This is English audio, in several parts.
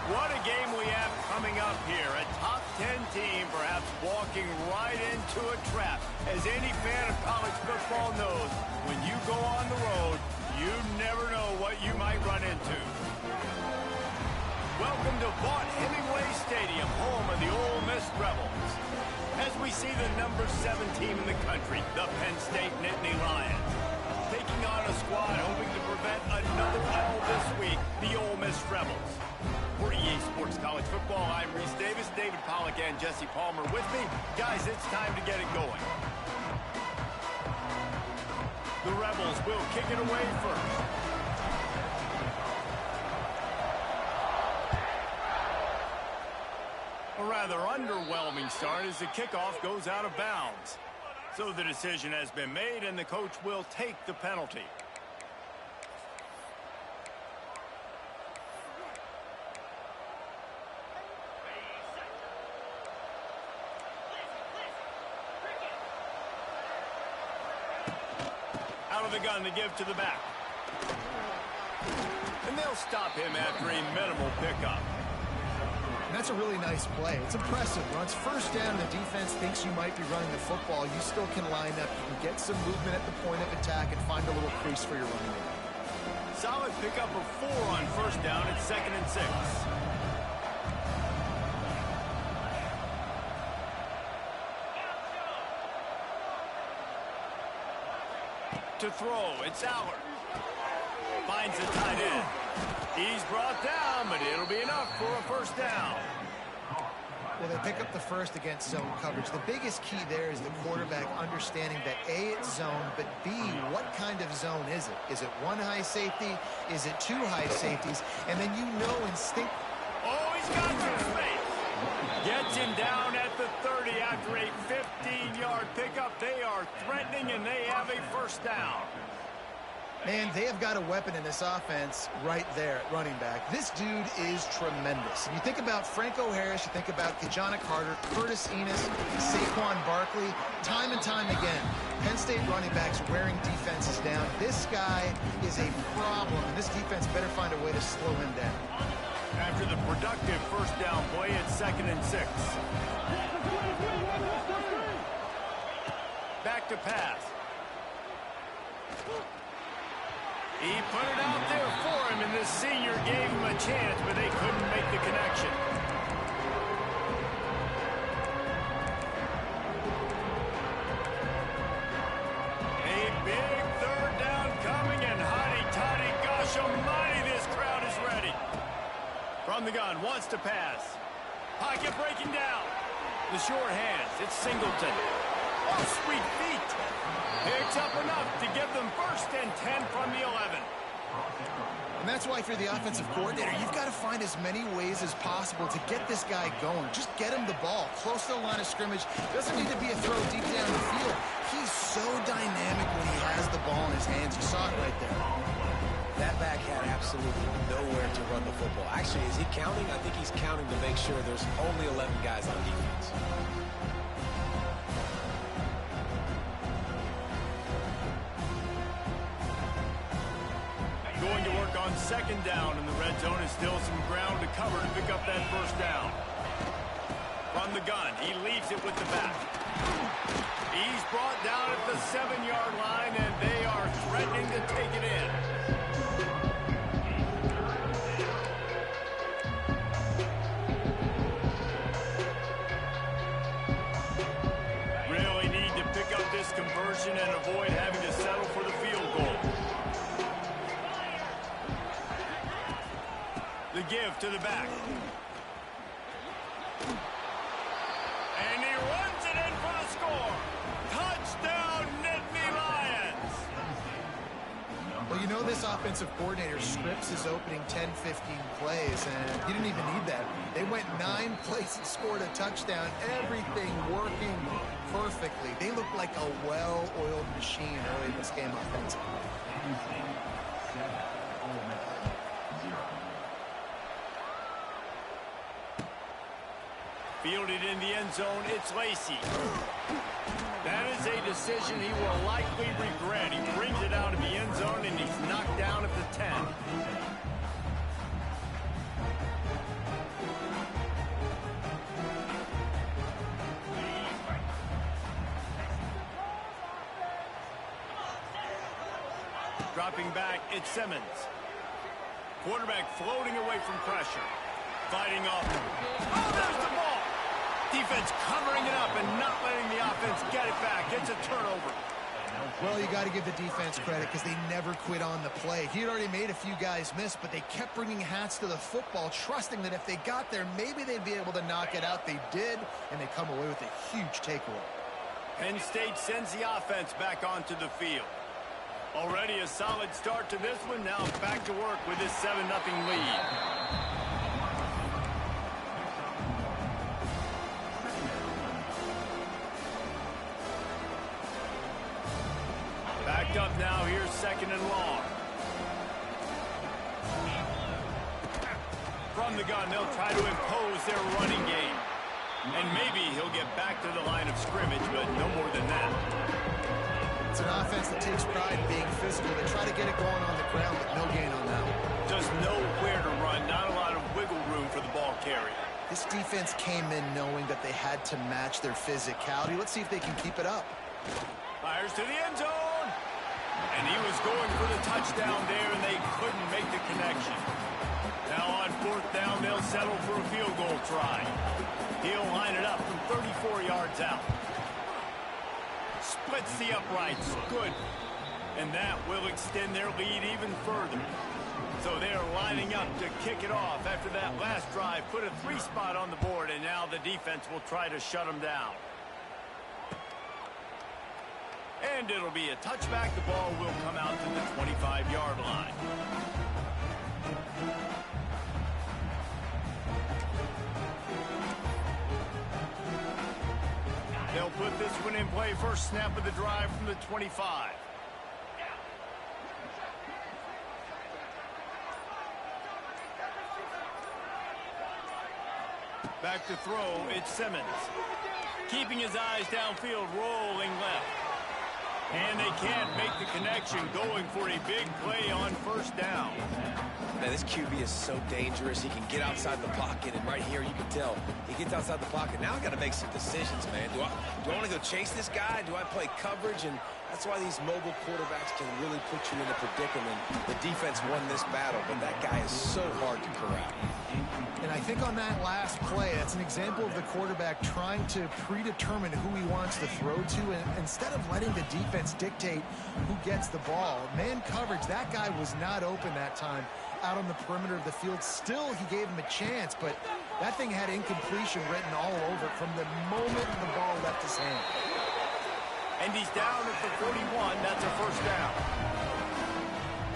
What a game we have coming up here. A top 10 team perhaps walking right into a trap. As any fan of college football knows, when you go on the road, you never know what you might run into. Welcome to Vaught Hemingway Stadium, home of the Ole Miss Rebels. As we see the number 7 team in the country, the Penn State Nittany Lions, taking on a squad hoping to prevent another L this week, the Ole Miss Rebels. For EA Sports College Football, I'm Reese Davis, David Pollack, and Jesse Palmer with me. Guys, it's time to get it going. The Rebels will kick it away first. A rather underwhelming start as the kickoff goes out of bounds. So the decision has been made, and the coach will take the penalty. Out of the gun to give to the back. And they'll stop him after a minimal pickup. And that's a really nice play. It's impressive. When it's first down, the defense thinks you might be running the football. You still can line up. You can get some movement at the point of attack and find a little crease for your running game. Solid pickup of 4 on first down at 2nd and 6. To throw, it's Allard. Finds the tight end. He's brought down, but it'll be enough for a first down. Well, they pick up the first against zone coverage. The biggest key there is the quarterback understanding that A, it's zone, but B, what kind of zone is it? Is it 1 high safety? Is it 2 high safeties? And then you know instinct. Oh, he's got some space. Gets him down at the 30 after a 15-yard pickup. They are threatening, and they have a first down. Man, they have got a weapon in this offense right there at running back. This dude is tremendous. If you think about Franco Harris, you think about Kajana Carter, Curtis Enis, Saquon Barkley, time and time again, Penn State running backs wearing defenses down. This guy is a problem, and this defense better find a way to slow him down. After the productive first down play at 2nd and 6. Back to pass. He put it out there for him, and this senior gave him a chance, but they couldn't make the connection. A big third down coming, and hotty-toddy, gosh almighty, this crowd is ready. From the gun, wants to pass. Pocket breaking down. The short hands, it's Singleton. Oh, sweet feet. Picks up enough to give them 1st and 10 from the 11. And that's why, if you're the offensive coordinator, you've got to find as many ways as possible to get this guy going. Just get him the ball close to the line of scrimmage. Doesn't need to be a throw deep down the field. He's so dynamic when he has the ball in his hands. You saw it right there. That back had absolutely nowhere to run the football. Actually, is he counting? I think he's counting to make sure there's only 11 guys on defense. Going to work on 2nd down in the red zone, and still some ground to cover to pick up that first down. From the gun, he leaves it with the back. He's brought down at the 7-yard line, and they are threatening to take it in. Really need to pick up this conversion and avoid having to settle for the field goal. The give to the back. And he runs it in for the score. Touchdown, Nittany Lions. Well, you know this offensive coordinator scripts his opening 10, 15 plays, and he didn't even need that. They went 9 plays and scored a touchdown. Everything working perfectly. They look like a well-oiled machine early in this game offensively. Fielded in the end zone, it's Lacey. That is a decision he will likely regret. He brings it out of the end zone, and he's knocked down at the 10. Dropping back, it's Simmons. Quarterback floating away from pressure. Fighting off. Oh, there's the ball! Defense covering it up and not letting the offense get it back. It's a turnover. Well, you got to give the defense credit because they never quit on the play. He had already made a few guys miss, but they kept bringing hats to the football, trusting that if they got there, maybe they'd be able to knock it out. They did, and they come away with a huge takeaway. Penn State sends the offense back onto the field. Already a solid start to this one. Now back to work with this 7-0 lead. Backed up now. Here's 2nd and long. From the gun, they'll try to impose their running game. And maybe he'll get back to the line of scrimmage, but no more than that. It's an offense that takes pride in being physical. They try to get it going on the ground, but no gain on that one. Just nowhere to run. Not a lot of wiggle room for the ball carrier. This defense came in knowing that they had to match their physicality. Let's see if they can keep it up. Fires to the end zone. And he was going for the touchdown there, and they couldn't make the connection. Now on 4th down, they'll settle for a field goal try. He'll line it up from 34 yards out. Splits the uprights. Good. And that will extend their lead even further. So they're lining up to kick it off after that last drive. Put a 3-spot on the board, and now the defense will try to shut them down. And it'll be a touchback. The ball will come out to the 25-yard line. They'll put this one in play. First snap of the drive from the 25. Back to throw, it's Simmons. Keeping his eyes downfield, rolling left. And they can't make the connection, going for a big play on 1st down. Man, this QB is so dangerous. He can get outside the pocket, and right here you can tell he gets outside the pocket. Now I got to make some decisions, man. Do I want to go chase this guy? Do I play coverage? And that's why these mobile quarterbacks can really put you in a predicament. The defense won this battle, but that guy is so hard to corral. And I think on that last play, that's an example of the quarterback trying to predetermine who he wants to throw to, and instead of letting the defense dictate who gets the ball. Man coverage, that guy was not open that time out on the perimeter of the field. Still, he gave him a chance, but that thing had incompletion written all over it from the moment the ball left his hand. And he's down at the 41. That's a 1st down.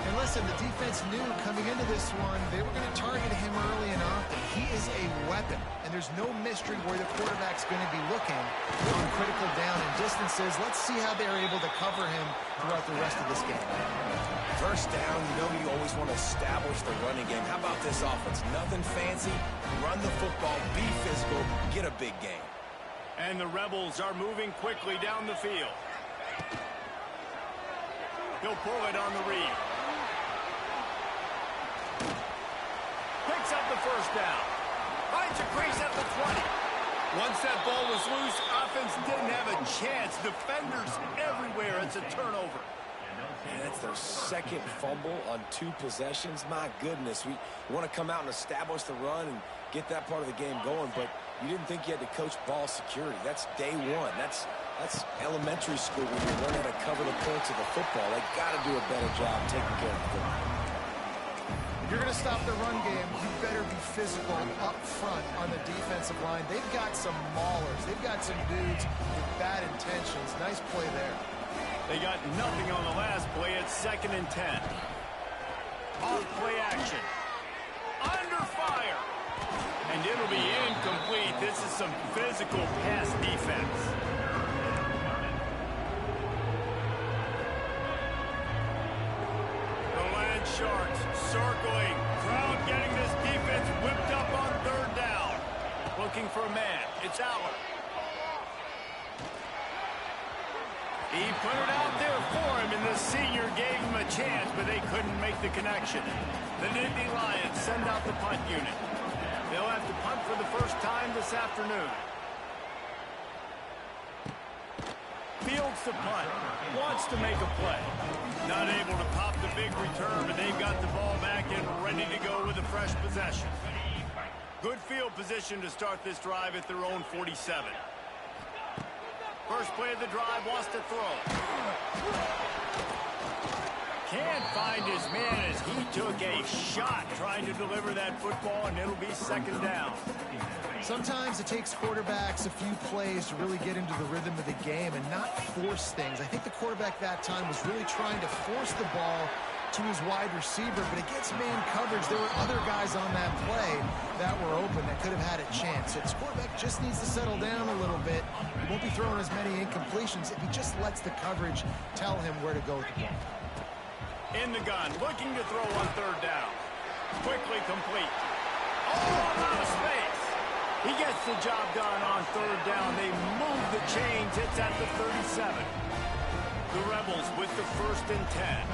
And listen, the defense knew coming into this one, they were going to target him early and often. He is a weapon, and there's no mystery where the quarterback's going to be looking on critical down and distances. Let's see how they're able to cover him throughout the rest of this game. 1st down, you know you always want to establish the running game. How about this offense? Nothing fancy. Run the football, be physical, get a big game. And the Rebels are moving quickly down the field. He'll pull it on the read. Picks up the 1st down. Finds a crease at the 20. Once that ball was loose, offense didn't have a chance. Defenders everywhere. It's a turnover. Man, that's their 2nd fumble on 2 possessions. My goodness, we want to come out and establish the run and get that part of the game going, but you didn't think you had to coach ball security. That's day one. That's elementary school when you learn how to cover the points of the football. They got to do a better job taking care of the football. You're going to stop the run game, you better be physical up front on the defensive line. They've got some maulers. They've got some dudes with bad intentions. Nice play there. They got nothing on the last play. It's 2nd and 10. Off play action. Under fire. And it'll be incomplete. This is some physical pass defense. The Land Sharks circling. Crowd getting this defense whipped up on 3rd down. Looking for a man. It's Aller. He put it out there for him, and the senior gave him a chance, but they couldn't make the connection. The Nittany Lions send out the punt unit. They'll have to punt for the 1st time this afternoon. Fields the punt. Wants to make a play. Not able to pop the big return, but they've got the ball back and ready to go with a fresh possession. Good field position to start this drive at their own 47. First play of the drive, wants to throw. Can't find his man as he took a shot trying to deliver that football, and it'll be second down. Sometimes it takes quarterbacks a few plays to really get into the rhythm of the game and not force things. I think the quarterback that time was really trying to force the ball to his wide receiver, but against man coverage, there were other guys on that play that were open that could have had a chance. So this quarterback just needs to settle down a little bit. He won't be throwing as many incompletions if he just lets the coverage tell him where to go with the ball. In the gun, looking to throw on third down. Quickly complete. Oh, out of space. He gets the job done on third down. They move the chains. It's at the 37. The Rebels with the 1st and 10.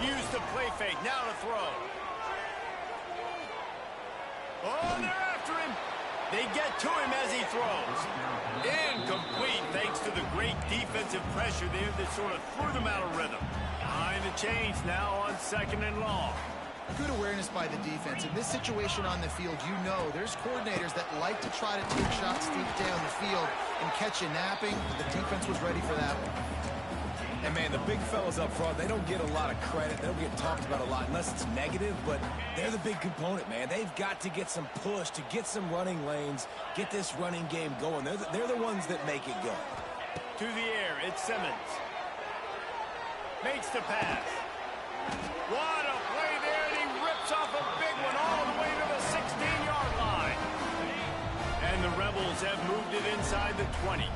Use the play fake. Now to throw. Oh, they're after him. They get to him as he throws. Incomplete thanks to the great defensive pressure there that sort of threw them out of rhythm. Behind the chains now on 2nd and long. Good awareness by the defense. In this situation on the field, you know there's coordinators that like to try to take shots deep down the field and catch you napping. The defense was ready for that one. And, man, the big fellas up front, they don't get a lot of credit. They don't get talked about a lot unless it's negative, but they're the big component, man. They've got to get some push, to get some running lanes, get this running game going. They're the ones that make it go. To the air, it's Simmons. Makes the pass. What a play there, and he rips off a big one all the way to the 16-yard line. And the Rebels have moved it inside the 20.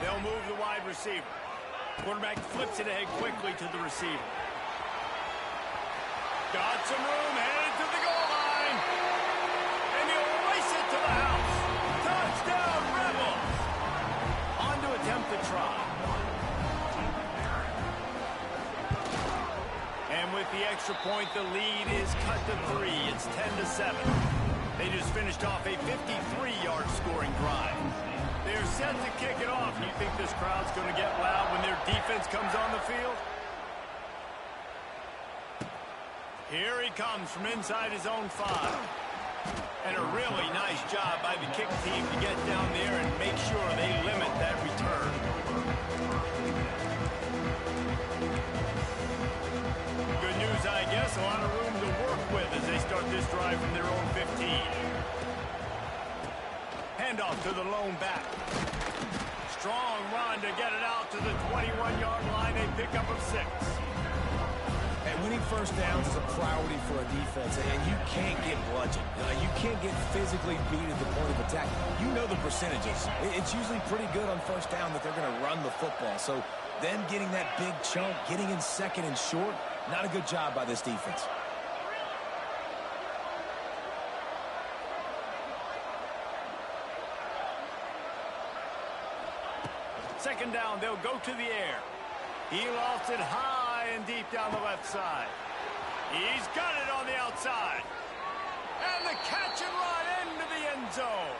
They'll move the wide receiver. Quarterback flips it ahead quickly to the receiver. Got some room, headed to the goal line. And he'll race it to the house. Touchdown, Rebels. On to attempt the try. And with the extra point, the lead is cut to 3. It's 10-7. They just finished off a 53-yard scoring drive. They're set to kick it off. You think this crowd's going to get loud when their defense comes on the field? Here he comes from inside his own 5. And a really nice job by the kick team to get down there and make sure they limit that return. Good news, I guess. A lot of room to work with as they start this drive from their own 15. Handoff to the lone back. Strong run to get it out to the 21-yard line. A pickup of 6. And winning first downs is a priority for a defense, and you can't get bludgeoned. You can't get physically beat at the point of attack. You know the percentages. It's usually pretty good on first down that they're going to run the football. So then getting that big chunk, getting in 2nd and short, not a good job by this defense. Second down, they'll go to the air. He lofts it high and deep down the left side. He's got it on the outside. And the catch and run into the end zone.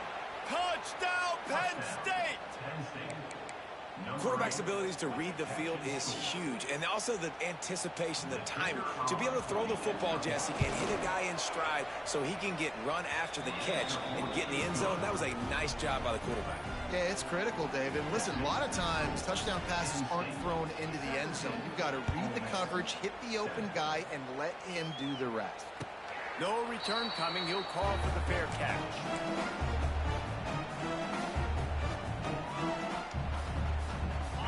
Touchdown, Penn State! Quarterback's abilities to read the field is huge, and also the anticipation, the timing. To be able to throw the football, Jesse, and hit a guy in stride so he can get run after the catch and get in the end zone, that was a nice job by the quarterback. Yeah, it's critical, David. Listen, a lot of times touchdown passes aren't thrown into the end zone. You've got to read the coverage, hit the open guy, and let him do the rest. No return coming. He'll call for the fair catch.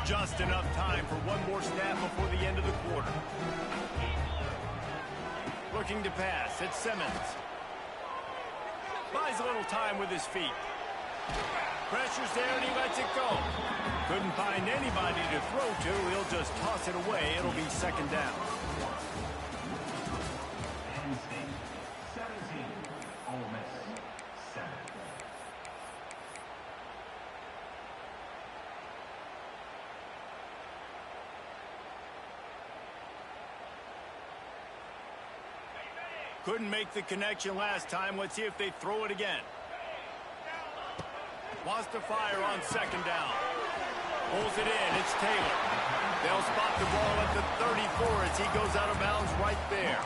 Just enough time for one more snap before the end of the quarter. Looking to pass. It's Simmons. Buys a little time with his feet. Pressure's there and he lets it go. Couldn't find anybody to throw to. He'll just toss it away. It'll be second down. Penn State 17, Ole Miss 7. Couldn't make the connection last time. Let's see if they throw it again. Wants to fire on second down. Pulls it in. It's Taylor. They'll spot the ball at the 34 as he goes out of bounds right there.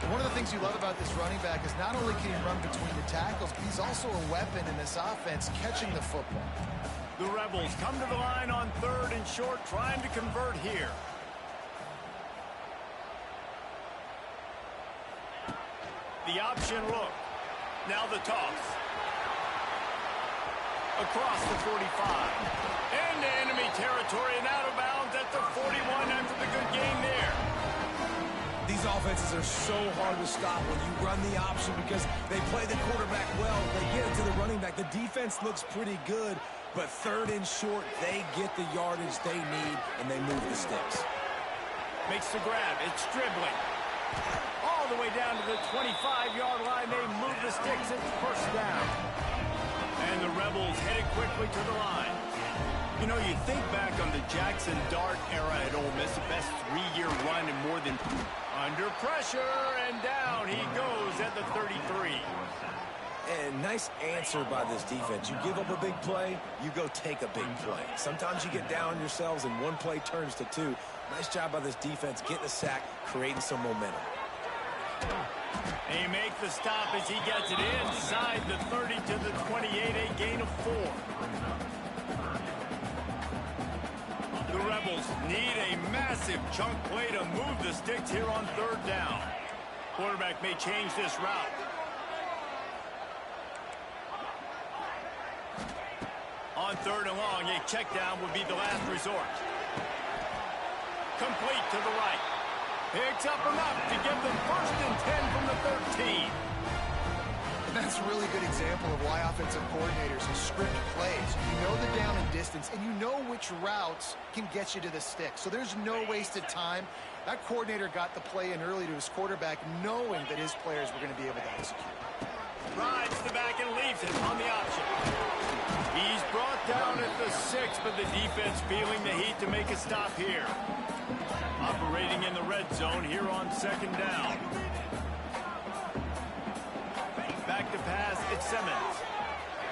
One of the things you love about this running back is not only can he run between the tackles, but he's also a weapon in this offense catching the football. The Rebels come to the line on 3rd and short, trying to convert here. The option look. Now the toss. Across the 45. Into enemy territory and out of bounds at the 41 after the good gain there. These offenses are so hard to stop when you run the option because they play the quarterback well. They get it to the running back. The defense looks pretty good, but 3rd and short, they get the yardage they need, and they move the sticks. Makes the grab. It's dribbling. All the way down to the 25-yard line. They move the sticks. It's first down. And the Rebels headed quickly to the line. You know, you think back on the Jackson Dart era at Ole Miss, the best 3-year run in more than... Under pressure, and down he goes at the 33. And nice answer by this defense. You give up a big play, you go take a big play. Sometimes you get down yourselves and one play turns to 2. Nice job by this defense getting a sack, creating some momentum. They make the stop as he gets it inside the 30 to the 28, a gain of 4. The Rebels need a massive chunk play to move the sticks here on 3rd down. Quarterback may change this route. On 3rd and long, a check down would be the last resort. Complete to the right. Picks up enough to give them 1st and 10 from the 13. That's a really good example of why offensive coordinators script plays. You know the down and distance, and you know which routes can get you to the stick. So there's no wasted time. That coordinator got the play in early to his quarterback, knowing that his players were going to be able to execute. Rides the back and leaves it on the option. He's brought down at the 6, but the defense feeling the heat to make a stop here. Operating in the red zone here on 2nd down. Back to pass, it's Simmons.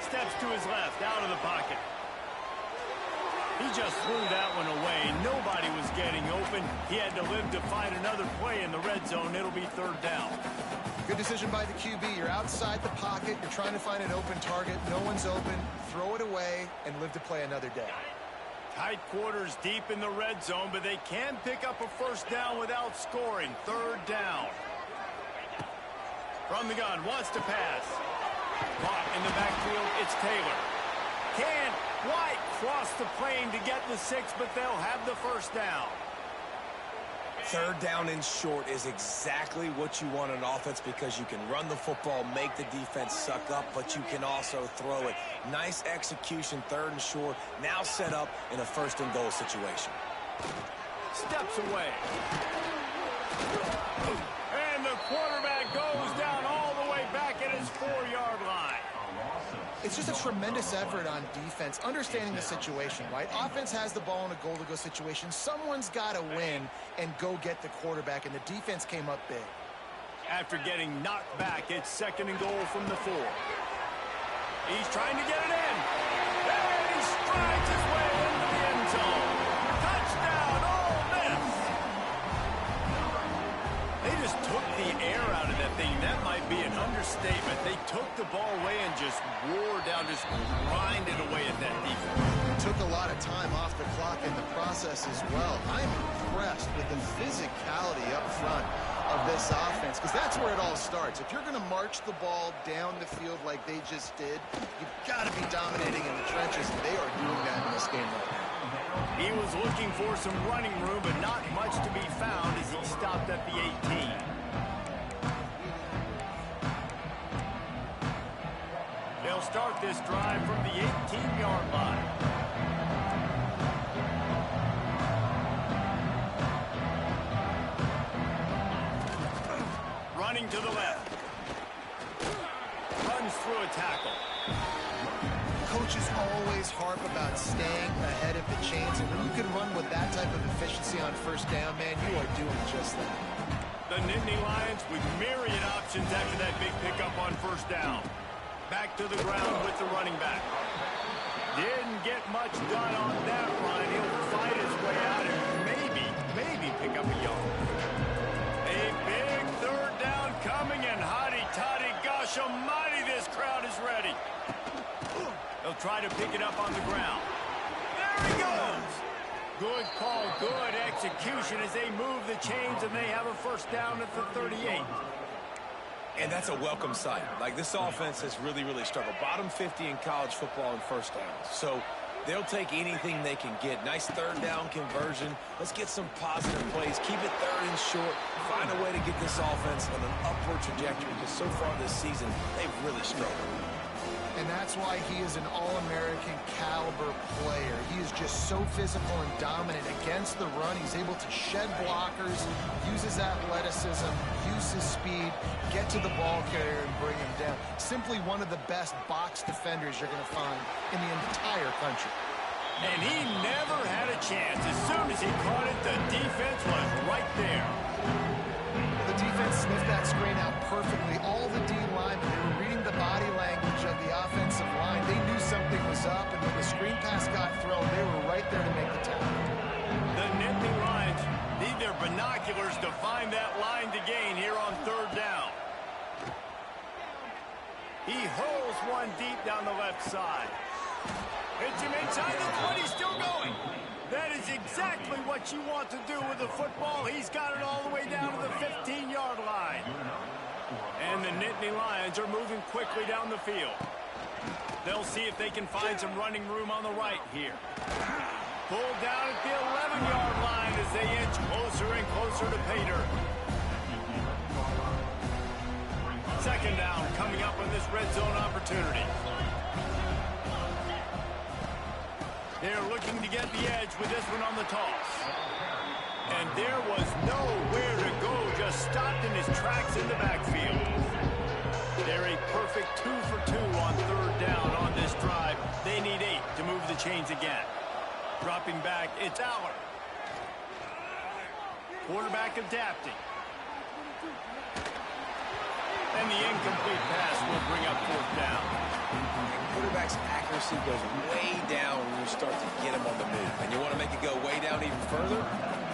Steps to his left, out of the pocket. He just threw that one away. Nobody was getting open. He had to live to find another play in the red zone. It'll be 3rd down. Good decision by the QB. You're outside the pocket. You're trying to find an open target. No one's open. Throw it away and live to play another day. Tight quarters deep in the red zone, but they can pick up a 1st down without scoring. 3rd down. From the gun, wants to pass. Caught in the backfield, it's Taylor. Can White cross the plane to get the 6, but they'll have the 1st down. 3rd down and short is exactly what you want on offense because you can run the football, make the defense suck up, but you can also throw it. Nice execution, 3rd and short, now set up in a 1st and goal situation. Steps away. And the quarterback goes down all the way back at his 4-yard line. It's just a tremendous effort on defense, understanding the situation, right? Offense has the ball in a goal-to-go situation. Someone's got to win and go get the quarterback, and the defense came up big. After getting knocked back, it's 2nd and goal from the 4. He's trying to get it in. And he strides his way into the end zone. Touchdown, Ole Miss! They just took the air out of that thing. That might be an understatement. They took the ball away and just wore down, just grinded away at that defense. Took a lot of time off the clock in the process as well. I'm impressed with the physicality up front of this offense, because that's where it all starts. If you're going to march the ball down the field like they just did, you've got to be dominating in the trenches, and they are doing that in this game right now. He was looking for some running room, but not much to be found as he stopped at the 18. They'll start this drive from the 18-yard line. Running to the left. Runs through a tackle. Coaches always harp about staying ahead of the chains, and when you can run with that type of efficiency on 1st down, man, you are doing just that. The Nittany Lions with myriad options after that big pickup on 1st down. Back to the ground with the running back. Didn't get much done on that run. He'll fight his way out and maybe pick up a yard. A big third down coming, and hotty-toddy, gosh almighty, this crowd is ready. They'll try to pick it up on the ground. There he goes. Good call, good execution as they move the chains, and they have a first down at the 38. And that's a welcome sight. Like, this offense has really struggled. Bottom 50 in college football in first downs. So they'll take anything they can get. Nice third down conversion. Let's get some positive plays. Keep it third and short. Find a way to get this offense on an upward trajectory, because so far this season, they've really struggled. And that's why he is an All-American caliber player. He is just so physical and dominant against the run. He's able to shed blockers, use his athleticism, use his speed, get to the ball carrier and bring him down. Simply one of the best box defenders you're going to find in the entire country. And he never had a chance. As soon as he caught it, the defense was right there. The defense sniffed that screen out perfectly. All the D linemen, they were reading the body language of the offensive line. They knew something was up, and when the screen pass got thrown, they were right there to make the tackle. The Nittany Lions need their binoculars to find that line to gain here on third down. He hurls one deep down the left side. Hits him inside the 20, still going. That is exactly what you want to do with the football. He's got it all the way down to the 15-yard line. And the Nittany Lions are moving quickly down the field. They'll see if they can find some running room on the right here. Pulled down at the 11-yard line as they inch closer and closer to pay dirt. Second down coming up on this red zone opportunity. They're looking to get the edge with this one on the toss. And there was nowhere to go, just stopped in his tracks in the backfield. They're a perfect 2 for 2 on third down on this drive. They need 8 to move the chains again. Dropping back, it's Aller. Quarterback adapting. And the incomplete pass will bring up fourth down. Quarterback's accuracy goes way down when you start to get him on the move. And you want to make it go way down even further?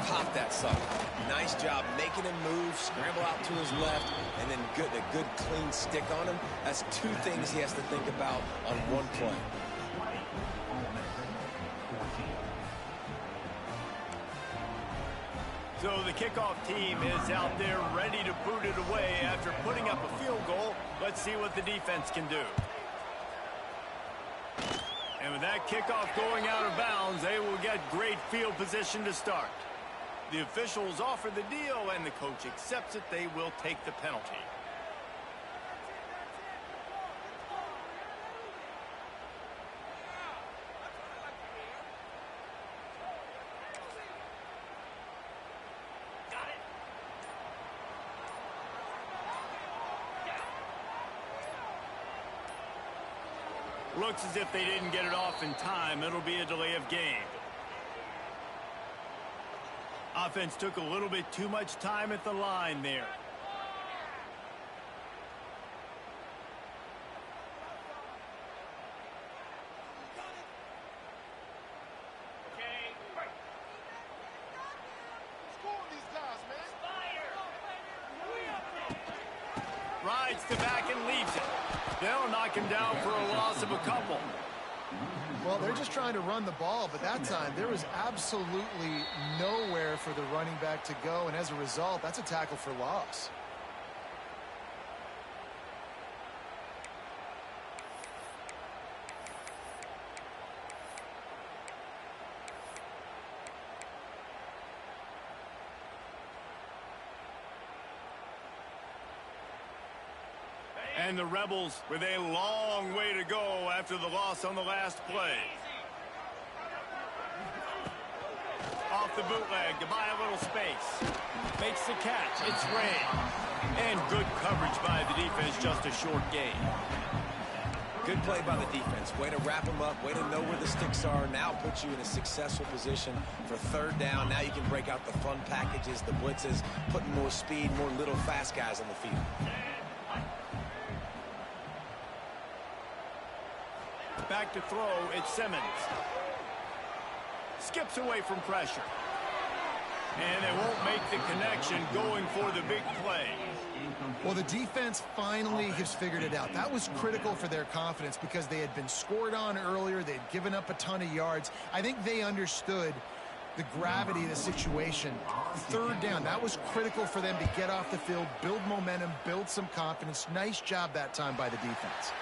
Pop that sucker. Nice job making him move, scramble out to his left, and then a good clean stick on him. That's 2 things he has to think about on one play. So the kickoff team is out there ready to boot it away after putting up a field goal. Let's see what the defense can do. And with that kickoff going out of bounds, they will get great field position to start. The officials offer the deal, and the coach accepts it. They will take the penalty. Looks as if they didn't get it off in time. It'll be a delay of game. Offense took a little bit too much time at the line there. Rides the back and leaves it. They'll knock him down for a loss of a couple. Well, they're just trying to run the ball, but that time there was absolutely nowhere for the running back to go, and as a result, that's a tackle for loss. And the Rebels with a long way to go after the loss on the last play. Off the bootleg to buy a little space. Makes the catch. It's Ray. And good coverage by the defense, just a short gain. Good play by the defense. Way to wrap them up. Way to know where the sticks are. Now puts you in a successful position for third down. Now you can break out the fun packages, the blitzes, putting more speed, more little fast guys on the field. Back to throw, it's Simmons. Skips away from pressure. And they won't make the connection going for the big play. Well, the defense finally has figured it out. That was critical for their confidence because they had been scored on earlier. They had given up a ton of yards. I think they understood the gravity of the situation. Third down, that was critical for them to get off the field, build momentum, build some confidence. Nice job that time by the defense.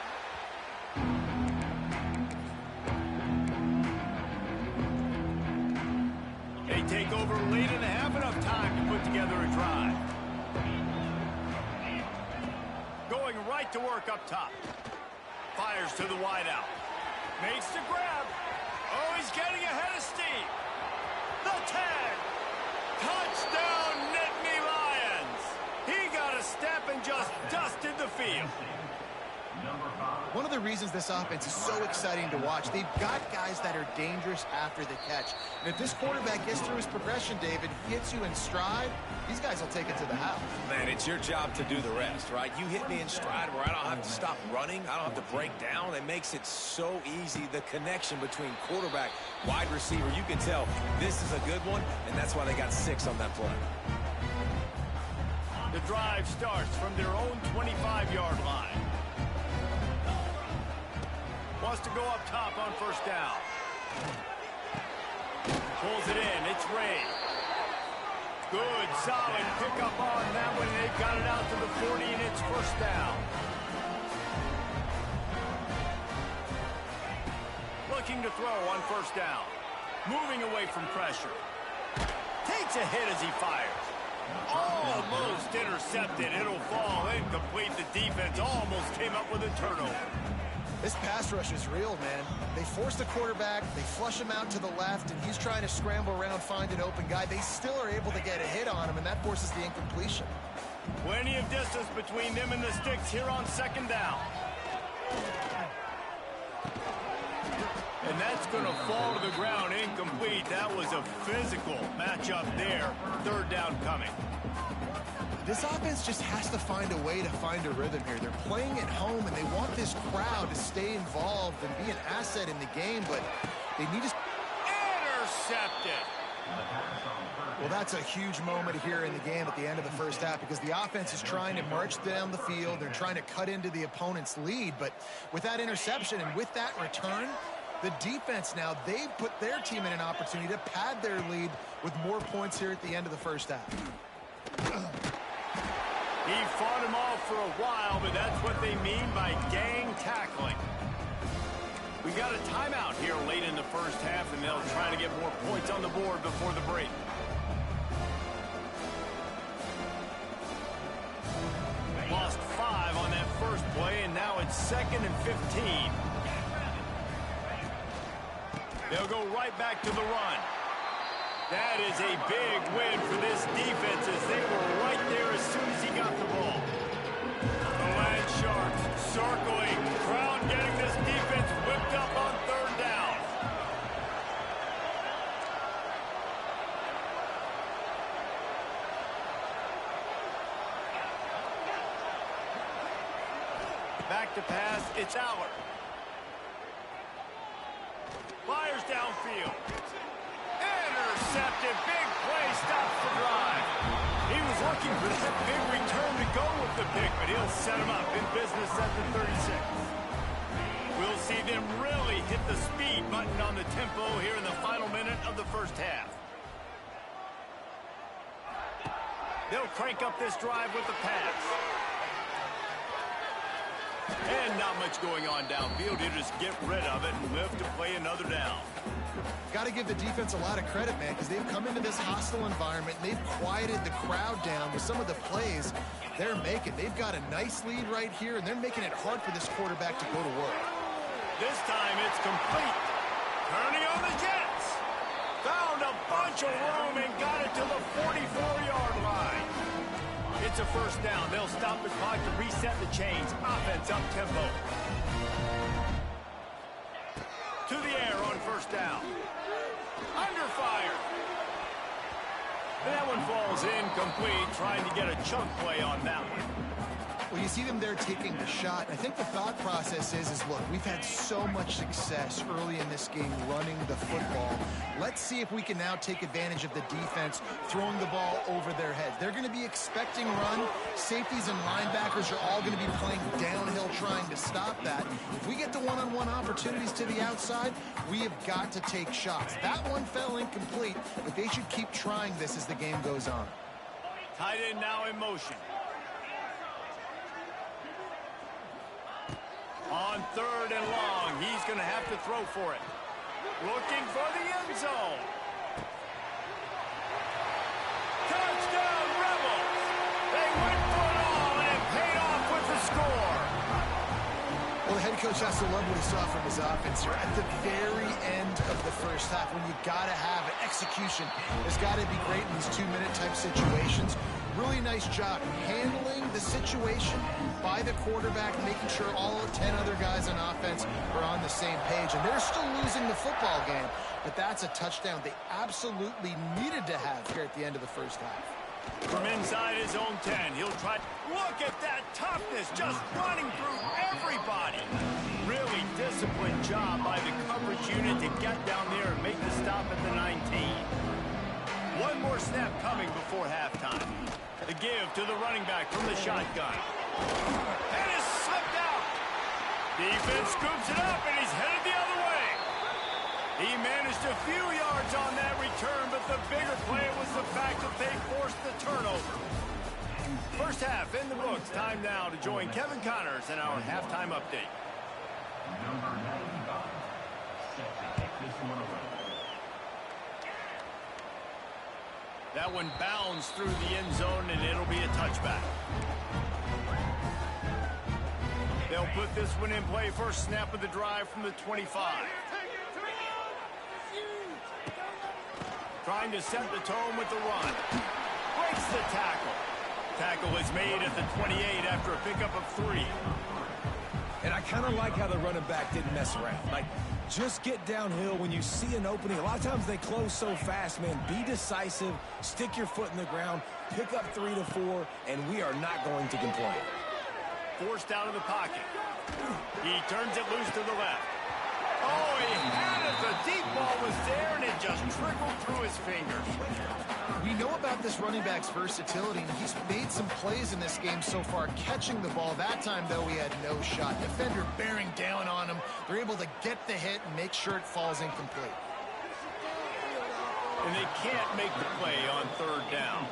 They take over late in the half, enough time to put together a drive. Going right to work up top. Fires to the wideout. Makes the grab. Oh, he's getting ahead of steam. The tag. Touchdown, Nittany Lions. He got a step and just dusted the field. One of the reasons this offense is so exciting to watch, they've got guys that are dangerous after the catch. And if this quarterback gets through his progression, David, hits you in stride, these guys will take it to the house. Man, it's your job to do the rest, right? You hit me in stride where I don't have to stop running. I don't have to break down. It makes it so easy, the connection between quarterback, wide receiver. You can tell this is a good one, and that's why they got 6 on that play. The drive starts from their own 25-yard line. Wants to go up top on first down. Pulls it in. It's Ray. Good, solid pickup on that one. They've got it out to the 40, and it's first down. Looking to throw on first down. Moving away from pressure. Takes a hit as he fires. Almost intercepted. It'll fall incomplete. The defense almost came up with a turnover. This pass rush is real, man. They force the quarterback, they flush him out to the left, and he's trying to scramble around, find an open guy. They still are able to get a hit on him, and that forces the incompletion. Plenty of distance between them and the sticks here on second down. And that's going to fall to the ground incomplete. That was a physical matchup there. Third down coming. This offense just has to find a way to find a rhythm here. They're playing at home, and they want this crowd to stay involved and be an asset in the game, but they need to... Intercepted! Well, that's a huge moment here in the game at the end of the first half because the offense is trying to march down the field. They're trying to cut into the opponent's lead, but with that interception and with that return, the defense now, they've put their team in an opportunity to pad their lead with more points here at the end of the first half. He fought him off for a while, but that's what they mean by gang tackling. We got a timeout here late in the first half, and they'll try to get more points on the board before the break. Lost 5 on that first play, and now it's 2nd and 15. They'll go right back to the run. That is a big win for this defense as they were right there as soon as he got the ball. The Land Sharks circling. Crowd getting this defense whipped up on third down. Back to pass. It's Aller. Fires downfield. Intercepted. Big play. Stops the drive. He was looking for that big return to go with the pick, but he'll set him up in business at the 36. We'll see them really hit the speed button on the tempo here in the final minute of the first half. They'll crank up this drive with the pass. And not much going on downfield. You just get rid of it and live to play another down. Got to give the defense a lot of credit, man, because they've come into this hostile environment. And they've quieted the crowd down with some of the plays they're making. They've got a nice lead right here, and they're making it hard for this quarterback to go to work. This time it's complete. Turning on the Jets. Found a bunch of room and got it to the 44-yard line. It's a first down. They'll stop the clock to reset the chains. Offense up tempo. To the air on first down. Under fire. That one falls incomplete, trying to get a chunk play on that one. Well, you see them there taking the shot. I think the thought process is look, we've had so much success early in this game running the football. Let's see if we can now take advantage of the defense throwing the ball over their heads. They're going to be expecting run. Safeties and linebackers are all going to be playing downhill trying to stop that. If we get the one-on-one opportunities to the outside, we have got to take shots. That one fell incomplete, but they should keep trying this as the game goes on. Tight end now in motion. On 3rd and long, he's going to have to throw for it. Looking for the end zone. Touchdown, Rebels! They went for it all, and it paid off with the score. Well, the head coach has to love what he saw from his offense here. At the very end of the first half, when you got to have it, execution has got to be great in these 2-minute type situations. Really nice job handling the situation by the quarterback, making sure all 10 other guys on offense are on the same page. And they're still losing the football game, but that's a touchdown they absolutely needed to have here at the end of the first half. From inside his own 10, he'll try. Look at that toughness, just running through everybody. Really disciplined job by the coverage unit to get down there and make the stop at the 19. One more snap coming before halftime. The give to the running back from the shotgun. And it's slipped out. Defense scoops it up, and he's headed the other way. He managed a few yards on that return, but the bigger play was the fact that they forced the turnover. First half in the books. Time now to join Kevin Connors in our halftime update. Number 95, set to kick this one away. That one bounds through the end zone, and it'll be a touchback. They'll put this one in play. First snap of the drive from the 25. Trying to set the tone with the run. Breaks the tackle. Tackle is made at the 28 after a pickup of 3. And I kind of like how the running back didn't mess around. Like, just get downhill when you see an opening. A lot of times they close so fast, man. Be decisive, stick your foot in the ground, pick up 3 to 4, and we are not going to complain. Forced out of the pocket. He turns it loose to the left. Oh, he had it. The deep ball was there, and it just trickled through his fingers. We know about this running back's versatility, and he's made some plays in this game so far, catching the ball. That time, though, he had no shot. Defender bearing down on him. They're able to get the hit and make sure it falls incomplete. And they can't make the play on 3rd down.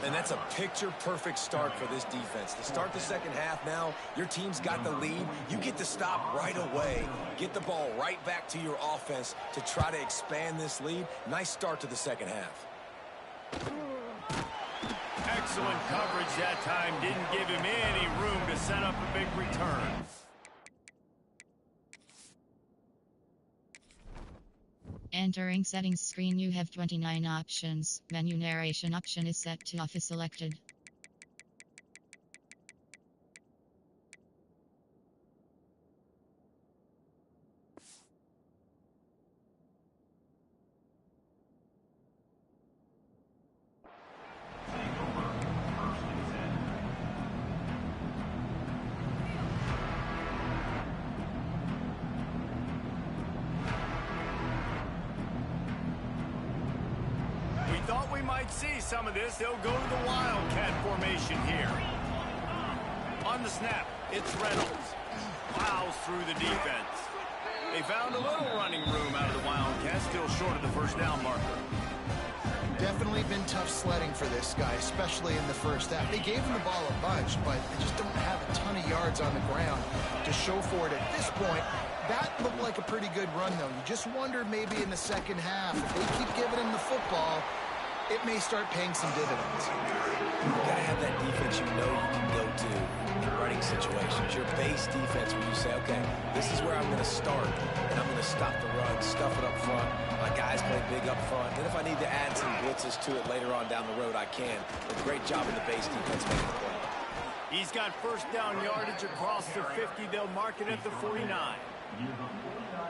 And that's a picture-perfect start for this defense. To start the second half now, your team's got the lead. You get to stop right away, get the ball right back to your offense to try to expand this lead. Nice start to the second half. Excellent coverage that time. Didn't give him any room to set up a big return. Entering settings screen, you have 29 options. Menu narration option is set to off is selected. Thought we might see some of this. They'll go to the Wildcat formation here. On the snap, it's Reynolds. Plows through the defense. They found a little running room out of the Wildcat, still short of the first down marker. Definitely been tough sledding for this guy, especially in the first half. They gave him the ball a bunch, but they just don't have a ton of yards on the ground to show for it at this point. That looked like a pretty good run, though. You just wonder maybe in the second half, if they keep giving him the football, it may start paying some dividends. You got to have that defense you know you can go to in running situations. Your base defense where you say, okay, this is where I'm going to start, and I'm going to stop the run, stuff it up front. My guys play big up front. Then if I need to add some blitzes to it later on down the road, I can. But great job in the base defense making the play. He's got first down yardage across the 50. They'll mark it at the 49.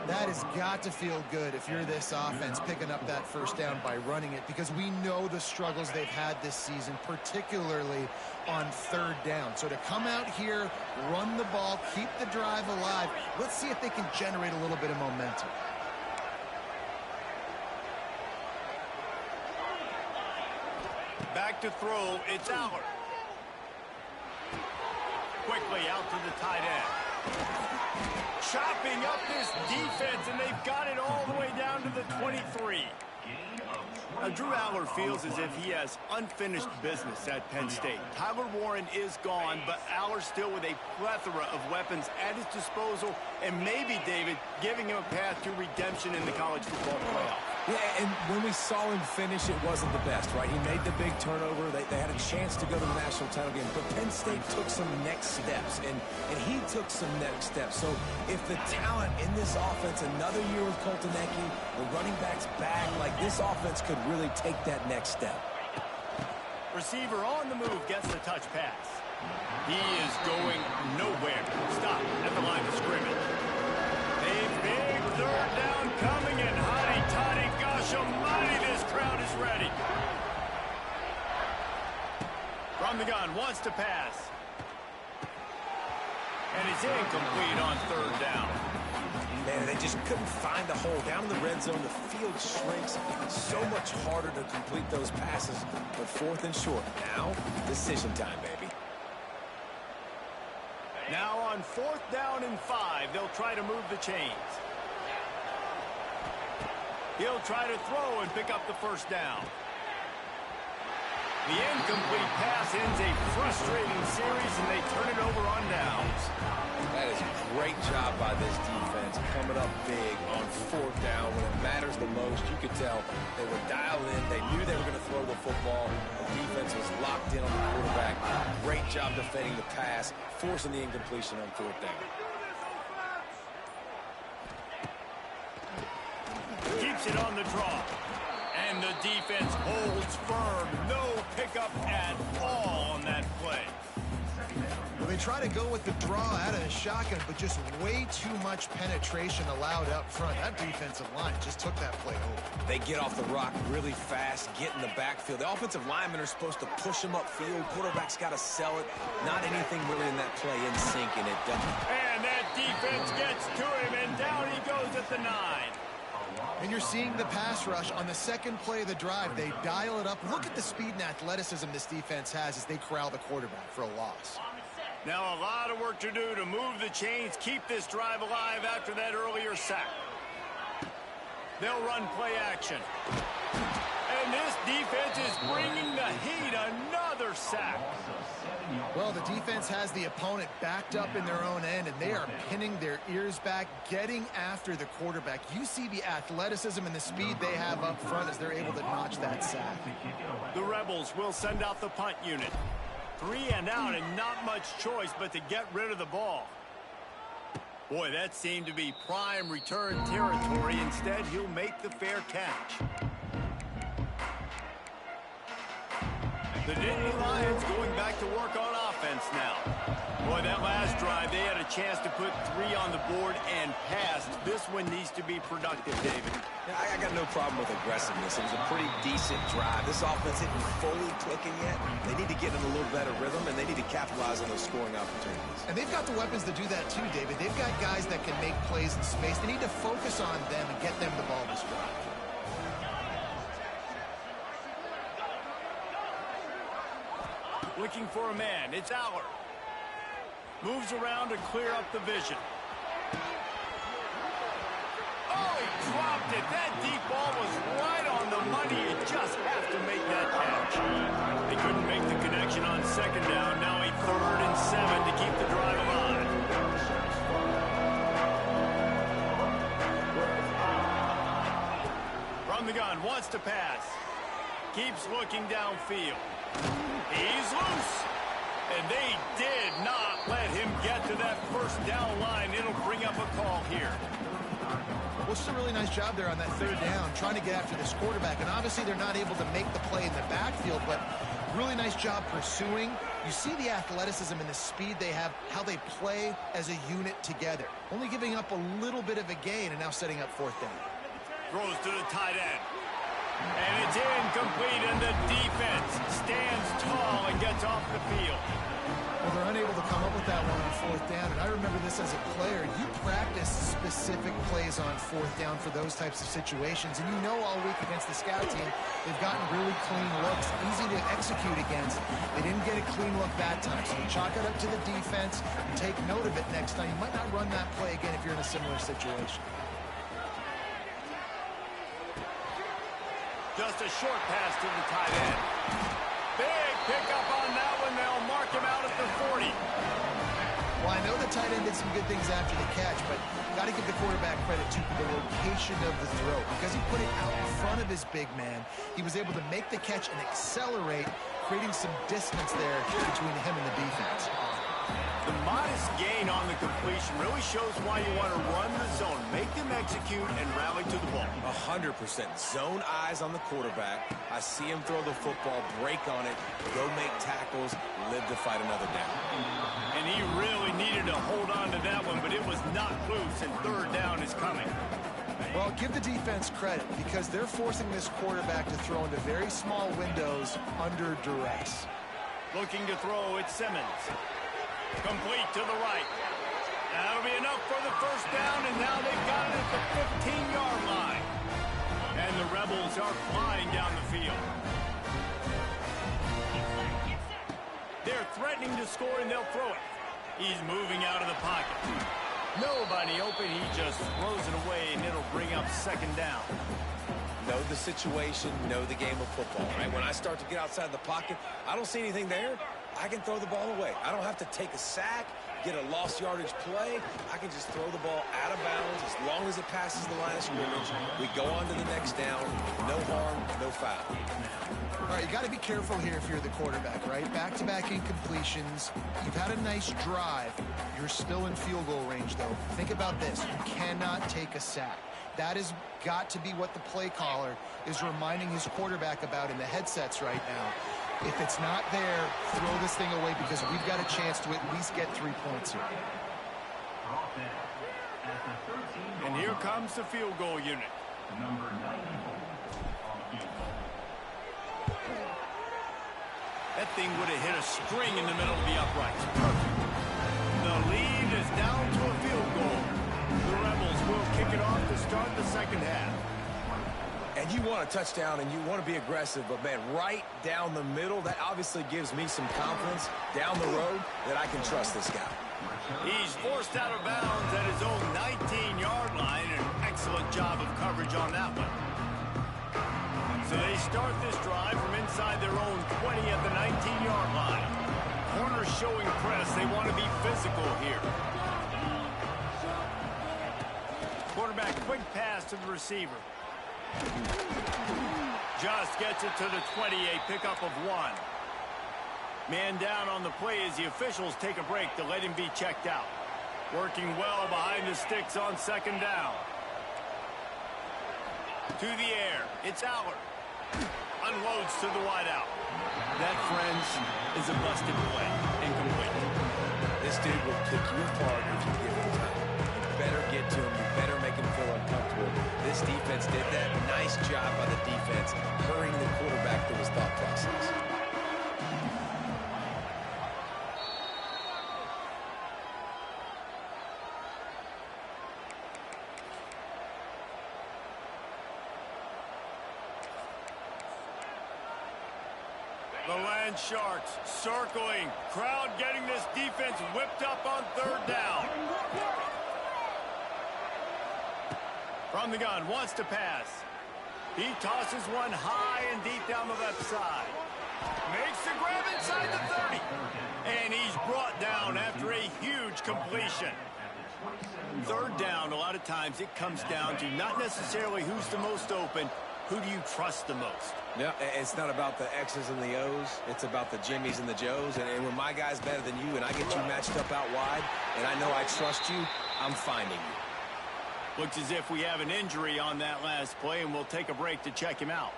That has got to feel good if you're this offense picking up that first down by running it, because we know the struggles they've had this season, particularly on third down. So to come out here, run the ball, keep the drive alive, let's see if they can generate a little bit of momentum. Back to throw, it's Aller. Quickly out to the tight end. Chopping up this defense, and they've got it all the way down to the 23. Now, Drew Aller feels as if he has unfinished business at Penn State. Tyler Warren is gone, but Aller still with a plethora of weapons at his disposal, and maybe, David, giving him a path to redemption in the college football playoff. Yeah, and when we saw him finish, it wasn't the best, right? He made the big turnover. They had a chance to go to the national title game, but Penn State took some next steps, and he took some next steps. So if the talent in this offense, another year with Koltanecki, the running back's back, like this offense could really take that next step. Receiver on the move gets the touch pass. He is going nowhere. Stop at the line of scrimmage. A big third down coming in. Hotty toddy, gosh almighty, this crowd is ready. From the gun, wants to pass. And it's incomplete on third down. Man, they just couldn't find the hole. Down in the red zone, the field shrinks. So much harder to complete those passes. But fourth and short. Now, decision time, baby. Now on fourth down and 5, they'll try to move the chains. He'll try to throw and pick up the first down. The incomplete pass ends a frustrating series, and they turn it over on downs. That is a great job by this defense, coming up big on fourth down when it matters the most. You could tell they were dialed in. They knew they were going to throw the football. The defense was locked in on the quarterback. Great job defending the pass, forcing the incompletion on fourth down. Keeps it on the draw. And the defense holds firm. No pickup at all on that play. Well, they try to go with the draw out of the shotgun, but just way too much penetration allowed up front. That defensive line just took that play over. They get off the rock really fast, get in the backfield. The offensive linemen are supposed to push them upfield. Quarterback's got to sell it. Not anything really in that play in sync, and it doesn't. And that defense gets to him, and down he goes at the 9. And you're seeing the pass rush on the second play of the drive. They dial it up. Look at the speed and athleticism this defense has as they corral the quarterback for a loss. Now a lot of work to do to move the chains, keep this drive alive after that earlier sack. They'll run play action. And this defense is bringing the heat. Another sack. Well, the defense has the opponent backed up in their own end, and they are pinning their ears back, getting after the quarterback. You see the athleticism and the speed they have up front as they're able to notch that sack. The Rebels will send out the punt unit. 3 and out, and not much choice but to get rid of the ball. Boy, that seemed to be prime return territory. Instead, he'll make the fair catch. The Nittany Lions going back to work on offense now. Boy, that last drive, they had a chance to put 3 on the board and passed. This one needs to be productive, David. Yeah, I got no problem with aggressiveness. It was a pretty decent drive. This offense isn't fully clicking yet. They need to get in a little better rhythm, and they need to capitalize on those scoring opportunities. And they've got the weapons to do that too, David. They've got guys that can make plays in space. They need to focus on them and get them the ball this drive. Looking for a man. It's Aller. Moves around to clear up the vision. Oh, he dropped it. That deep ball was right on the money. You just have to make that catch. They couldn't make the connection on second down. Now a 3rd and 7 to keep the drive alive. From the gun, wants to pass. Keeps looking downfield. He's loose. And they did not let him get to that first down line. It'll bring up a call here. Well, it's a really nice job there on that 3rd down, trying to get after this quarterback. And obviously they're not able to make the play in the backfield, but Really nice job pursuing. You see the athleticism and the speed they have, how they play as a unit together. Only giving up a little bit of a gain and now setting up fourth down. Throws to the tight end. And it's incomplete, and the defense stands tall and gets off the field. Well, they're unable to come up with that one on fourth down, and I remember this as a player. You practice specific plays on fourth down for those types of situations, and you know all week against the scout team, they've gotten really clean looks, easy to execute against. They didn't get a clean look that time, so you chalk it up to the defense and take note of it next time. You might not run that play again if you're in a similar situation. Just a short pass to the tight end. Big pickup on that one. They'll mark him out at the 40. Well, I know the tight end did some good things after the catch, but got to give the quarterback credit, too, for the location of the throw. Because he put it out in front of his big man, he was able to make the catch and accelerate, creating some distance there between him and the defense. The modest gain on the completion really shows why you want to run the zone, make them execute, and rally to the ball. 100%. Zone eyes on the quarterback. I see him throw the football, break on it, go make tackles, live to fight another down. And he really needed to hold on to that one, but it was not loose, and third down is coming. Well, give the defense credit because they're forcing this quarterback to throw into very small windows under duress. Looking to throw, it's Simmons. Complete to the right. That'll be enough for the first down, and now they've got it at the 15-yard line. And the Rebels are flying down the field. They're threatening to score, and they'll throw it. He's moving out of the pocket. Nobody open. He just throws it away, and it'll bring up second down. Know the situation, know the game of football, right? When I start to get outside the pocket, I don't see anything there. I can throw the ball away. I don't have to take a sack, get a lost yardage play. I can just throw the ball out of bounds. As long as it passes the line of scrimmage, we go on to the next down. No harm, no foul. All right, you got to be careful here if you're the quarterback, right? Back-to-back incompletions. You've had a nice drive. You're still in field goal range, though. Think about this. You cannot take a sack. That has got to be what the play caller is reminding his quarterback about in the headsets right now. If it's not there, throw this thing away because we've got a chance to at least get 3 points here. And here comes the field goal unit. Number 94. That thing would have hit a string in the middle of the uprights. Perfect. The lead is down to a field goal. The Rebels will kick it off to start the second half. And you want a touchdown and you want to be aggressive, but, man, right down the middle, that obviously gives me some confidence down the road that I can trust this guy. He's forced out of bounds at his own 19-yard line. An excellent job of coverage on that one. So they start this drive from inside their own 20 at the 19-yard line. Corners showing press. They want to be physical here. Quarterback quick pass to the receiver. Just gets it to the 20, a pickup of 1. Man down on the play as the officials take a break to let him be checked out. Working well behind the sticks on second down. To the air, it's Allard. Unloads to the wideout. That, friends, is a busted play. Incomplete. This dude will pick you apart if you give him time. You better get to him. You better make him feel uncomfortable. This defense did that. Nice job by the defense, hurrying the quarterback through his thought process. The Land Sharks circling. Crowd getting this defense whipped up on third down. From the gun, wants to pass. He tosses one high and deep down the left side. Makes the grab inside the 30. And he's brought down after a huge completion. Third down, a lot of times it comes down to not necessarily who's the most open, who do you trust the most? Yeah, it's not about the X's and the O's. It's about the Jimmys and the Joes. And when my guy's better than you and I get you matched up out wide and I know I trust you, I'm finding you. Looks as if we have an injury on that last play, and we'll take a break to check him out.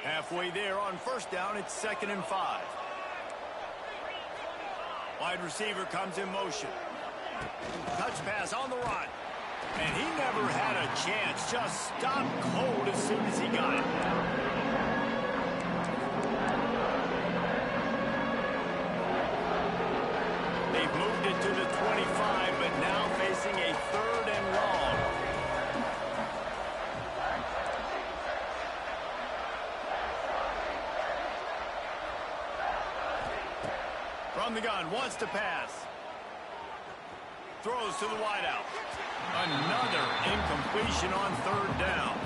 Halfway there on first down, it's 2nd and 5. Wide receiver comes in motion. Touch pass on the run. And he never had a chance. Just stopped cold as soon as he got it. They've moved it to the 25, but now facing a 3rd and long. From the gun, wants to pass. Throws to the wideout. Another incompletion on 3rd down.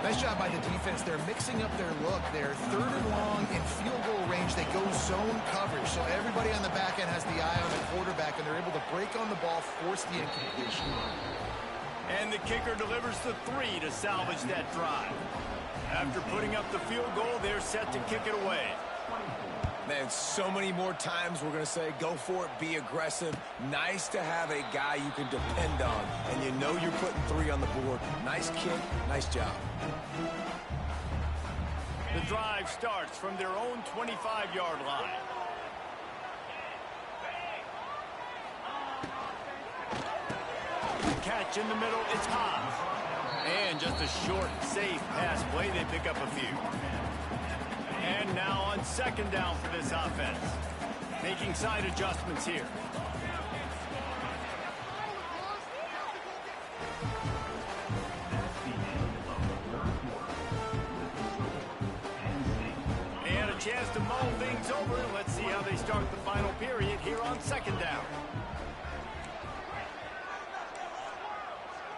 Nice job by the defense. They're mixing up their look. They're 3rd and long in field goal range. They go zone coverage. So everybody on the back end has the eye on the quarterback, and they're able to break on the ball, force the incompletion. And the kicker delivers the 3 to salvage that drive. After putting up the field goal, they're set to kick it away. Man, so many more times we're going to say, go for it, be aggressive. Nice to have a guy you can depend on, and you know you're putting 3 on the board. Nice kick, nice job. The drive starts from their own 25-yard line. Catch in the middle, it's Hobbs. And just a short, safe pass play, they pick up a few. And now on 2nd down for this offense. Making side adjustments here. And a chance to mull things over. Let's see how they start the final period here on 2nd down.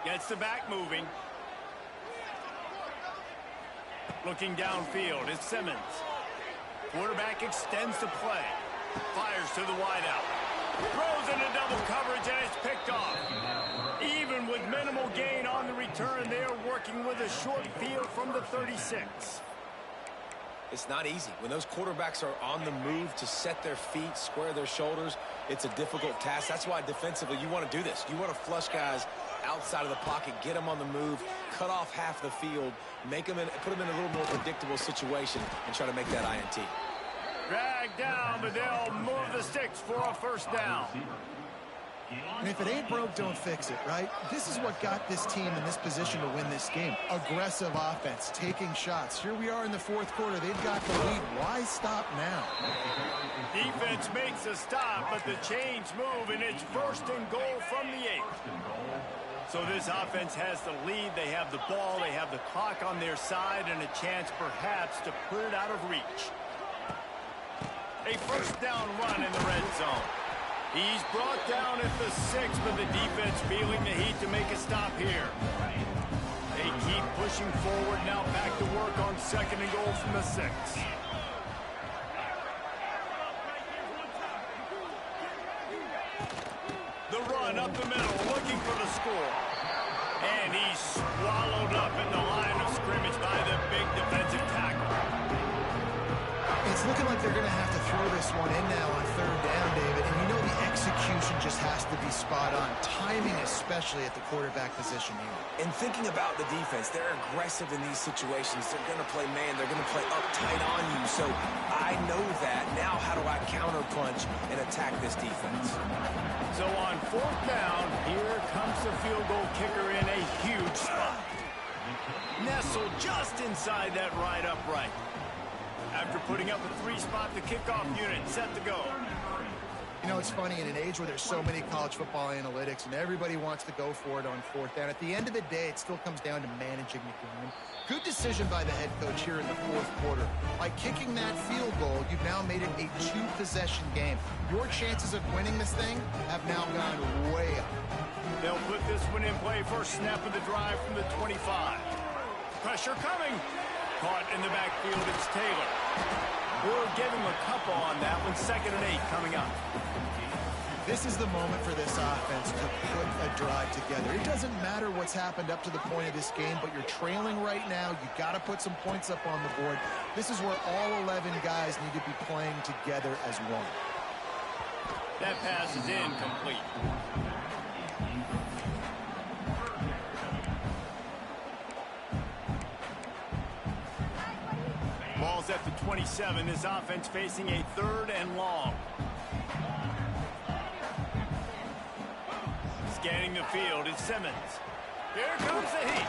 Gets the back moving. Looking downfield, it's Simmons. Quarterback extends the play. Fires to the wideout. Throws into double coverage, and it's picked off. Even with minimal gain on the return, they are working with a short field from the 36. It's not easy. When those quarterbacks are on the move to set their feet, square their shoulders, it's a difficult task. That's why defensively you want to do this. You want to flush guys outside of the pocket, get them on the move, cut off half the field, make them put them in a little more predictable situation, and try to make that INT. Drag down, but they'll move the sticks for a 1st down. And if it ain't broke, don't fix it, right? This is what got this team in this position to win this game. Aggressive offense, taking shots. Here we are in the 4th quarter. They've got the lead. Why stop now? Defense makes a stop, but the chains move, and it's 1st and goal from the 8. So this offense has the lead. They have the ball. They have the clock on their side and a chance perhaps to put it out of reach. A 1st down run in the red zone. He's brought down at the 6, but the defense feeling the heat to make a stop here. They keep pushing forward now, back to work on 2nd and goal from the 6. The run up the middle, looking for the score. And he's swallowed up in the line of scrimmage by the big defensive tackle. It's looking like they're going to have to throw this one in now on 3rd down, David. And you know the execution just has to be spot on. Timing especially at the quarterback position here. And thinking about the defense, they're aggressive in these situations. They're going to play man. They're going to play up tight on you. So I know that. Now how do I counterpunch and attack this defense? So on 4th down, here comes the field goal kicker in a huge spot. Nestled just inside that right upright. After putting up a 3-spot, the kickoff unit set to go. You know, it's funny, in an age where there's so many college football analytics and everybody wants to go for it on 4th down, at the end of the day, it still comes down to managing the game. Good decision by the head coach here in the 4th quarter. By kicking that field goal, you've now made it a 2-possession game. Your chances of winning this thing have now gone way up. They'll put this one in play, first snap of the drive from the 25. Pressure coming. Caught in the backfield, it's Taylor. We'll give him a couple on that one. 2nd and 8 coming up. This is the moment for this offense to put a drive together. It doesn't matter what's happened up to the point of this game, but you're trailing right now. You got to put some points up on the board. This is where all 11 guys need to be playing together as one. That pass is incomplete. 27, this offense facing a 3rd and long. Scanning the field, it's Simmons. Here comes the heat.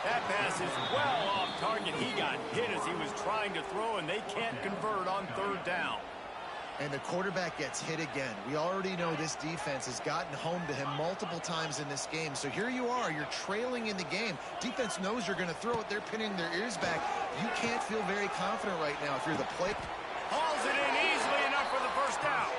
That pass is well off target. He got hit as he was trying to throw, and they can't convert on 3rd down. And the quarterback gets hit again. We already know this defense has gotten home to him multiple times in this game. So here you are, you're trailing in the game. Defense knows you're going to throw it. They're pinning their ears back. You can't feel very confident right now if you're the play. Hauls it in easily enough for the 1st down.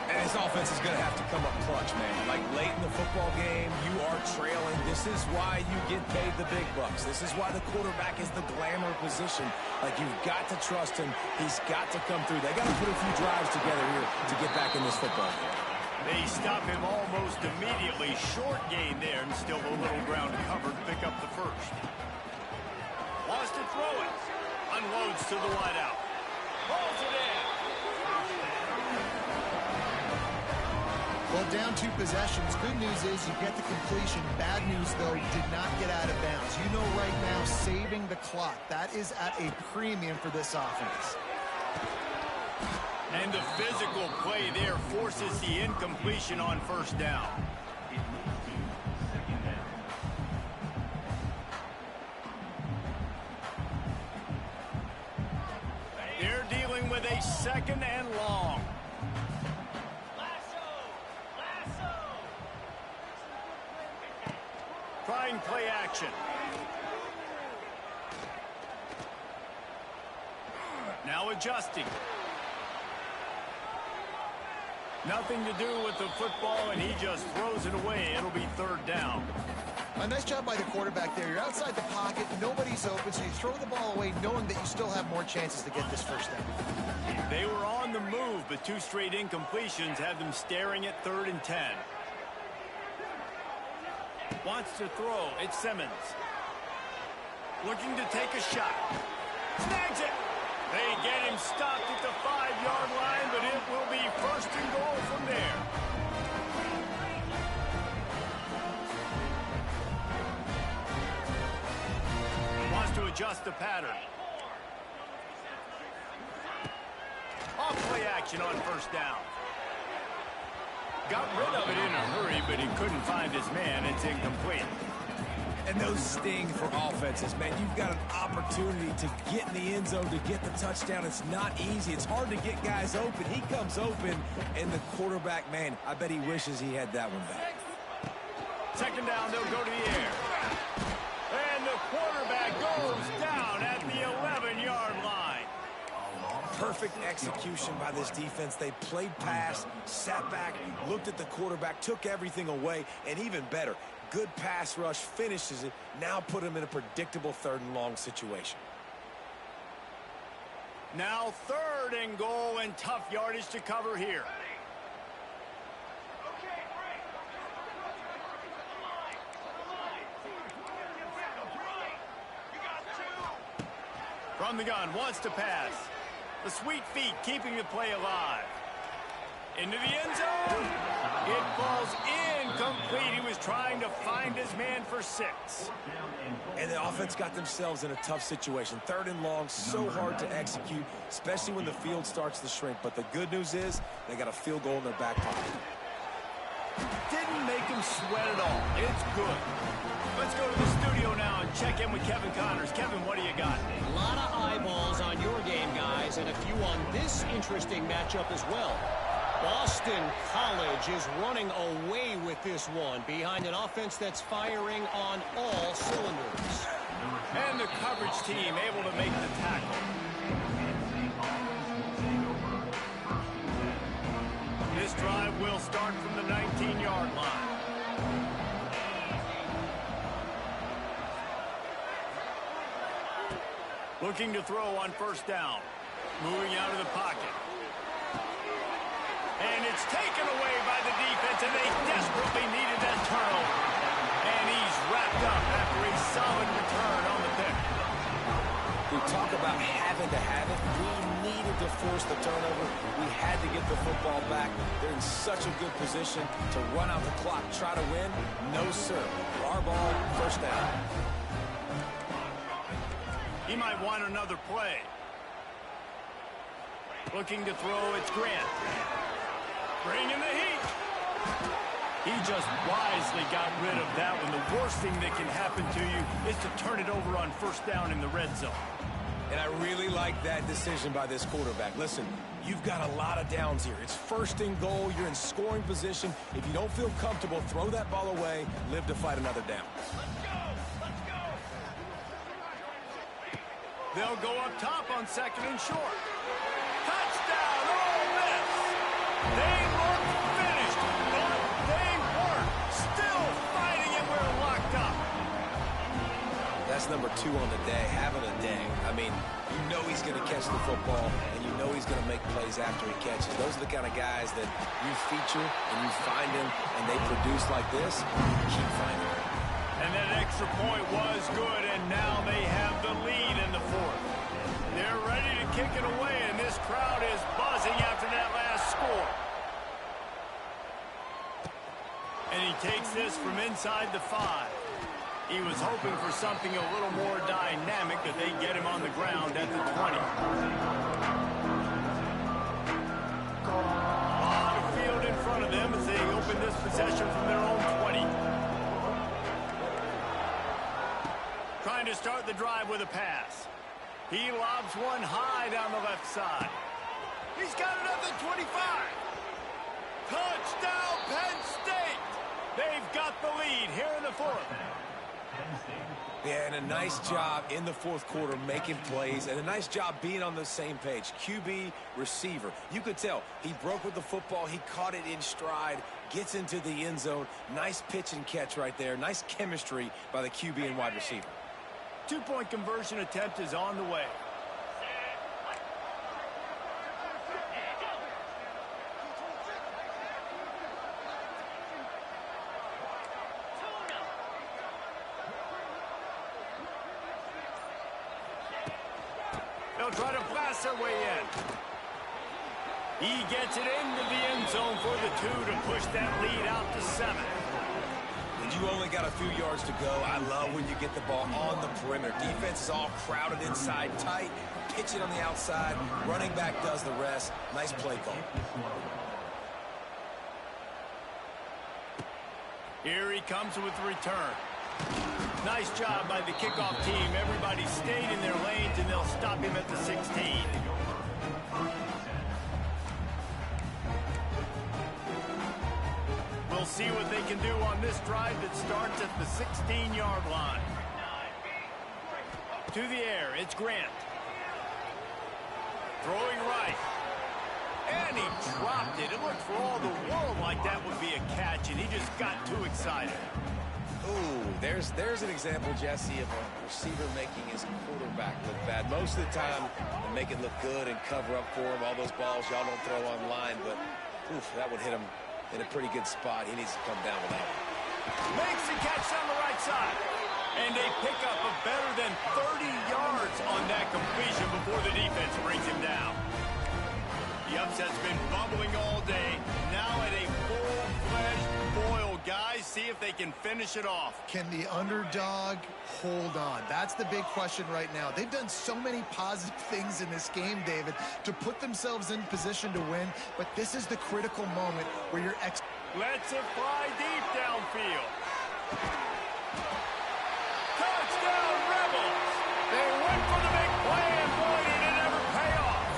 And his offense is going to have to come up clutch, man. Like late in the football game, you are trailing. This is why you get paid the big bucks. This is why the quarterback is the glamour position. Like, you've got to trust him. He's got to come through. They got to put a few drives together here to get back in this football game. They stop him almost immediately. Short gain there, and still a little ground covered. Pick up the 1st. Wants to throw it. Unloads to the wideout. Pulls it in. Well, down 2 possessions. Good news is you get the completion. Bad news, though, did not get out of bounds. You know right now, saving the clock. That is at a premium for this offense. And the physical play there forces the incompletion on 1st down. They're dealing with a 2nd and long. Trying play action. Now adjusting. Nothing to do with the football, and he just throws it away. It'll be 3rd down. A nice job by the quarterback there. You're outside the pocket. Nobody's open, so you throw the ball away knowing that you still have more chances to get this 1st down. They were on the move, but 2 straight incompletions have them staring at 3rd and 10. Wants to throw. It's Simmons. Looking to take a shot. Snags it. They get him stopped at the 5-yard line, but it will be 1st and goal from there. Wants to adjust the pattern. Off play action on 1st down. Got rid of it in a hurry, but he couldn't find his man. It's incomplete. And those sting for offenses, man. You've got an opportunity to get in the end zone, to get the touchdown. It's not easy. It's hard to get guys open. He comes open, and the quarterback, man, I bet he wishes he had that one back. 2nd down, they'll go to the air. And the quarterback goes down at the 11-yard line. Perfect execution by this defense. They played pass, sat back, looked at the quarterback, took everything away, and even better, good pass rush, finishes it, now put him in a predictable 3rd and long situation. Now 3rd and goal, and tough yardage to cover here. From the gun, wants to pass. The sweet feet keeping the play alive. Into the end zone. It falls incomplete. He was trying to find his man for 6. And the offense got themselves in a tough situation. 3rd and long, so hard to execute, especially when the field starts to shrink. But the good news is they got a field goal in their back pocket. Didn't make him sweat at all. It's good. Let's go to the studio now and check in with Kevin Connors. Kevin, what do you got? A lot of eyeballs on your game, guys, and a few on this interesting matchup as well. Boston College is running away with this one behind an offense that's firing on all cylinders. And the coverage team able to make the tackle. This drive will start from the 19-yard line. Looking to throw on 1st down. Moving out of the pocket. And it's taken away by the defense, and they desperately needed that turnover. And he's wrapped up after a solid return on the pick. We talk about having to have it. We needed to force the turnover. We had to get the football back. They're in such a good position to run out the clock, try to win. No, sir. Our ball, 1st down. He might want another play. Looking to throw, it's Grant. Bringing the heat. He just wisely got rid of that one. The worst thing that can happen to you is to turn it over on first down in the red zone. And I really like that decision by this quarterback. Listen, you've got a lot of downs here. It's first and goal. You're in scoring position. If you don't feel comfortable, throw that ball away. Live to fight another down. They'll go up top on second and short. Touchdown, Ole Miss! They look finished, but they weren't. Still fighting, and we're locked up. That's number 2 on the day, having a day. I mean, you know he's going to catch the football, and you know he's going to make plays after he catches. Those are the kind of guys that you feature and you find them, and they produce like this. Keep finding them. And that extra point was good, and now they have the lead in the fourth. They're ready to kick it away, and this crowd is buzzing after that last score. And he takes this from inside the 5. He was hoping for something a little more dynamic, that they get him on the ground at the 20. A lot of field in front of them as they open this possession from their own 20. Trying to start the drive with a pass. He lobs one high down the left side. He's got it up at 25. Touchdown, Penn State! They've got the lead here in the fourth. Yeah, and a nice job in the fourth quarter making plays, and a nice job being on the same page. QB, receiver. You could tell he broke with the football. He caught it in stride, gets into the end zone. Nice pitch and catch right there. Nice chemistry by the QB and wide receiver. 2-point conversion attempt is on the way. They'll try to blast their way in. He gets it into the end zone for the 2 to push that lead out to 7. And you only got a few yards to go. I love when you get the ball on the perimeter. Defense is all crowded inside, tight, pitch it on the outside. Running back does the rest. Nice play call. Here he comes with the return. Nice job by the kickoff team. Everybody stayed in their lanes, and they'll stop him at the 16. We'll see what they can do on this drive that starts at the 16-yard line. To the air, it's Grant. Throwing right. And he dropped it. It looked for all the world like that would be a catch, and he just got too excited. Ooh, there's an example, Jesse, of a receiver making his quarterback look bad. Most of the time, they make it look good and cover up for him. All those balls y'all don't throw online, but oof, that would hit him in a pretty good spot. He needs to come down with that one. Makes the catch on the right side. And they pick up a better than 30 yards on that completion before the defense brings him down. The upset's been bubbling all day. Now at a full-fledged boil, guys. See if they can finish it off. Can the underdog hold on? That's the big question right now. They've done so many positive things in this game, David, to put themselves in position to win, but this is the critical moment where you're Lets it fly deep downfield. Touchdown, Rebels! They went for the big play, and boy, did it ever pay off.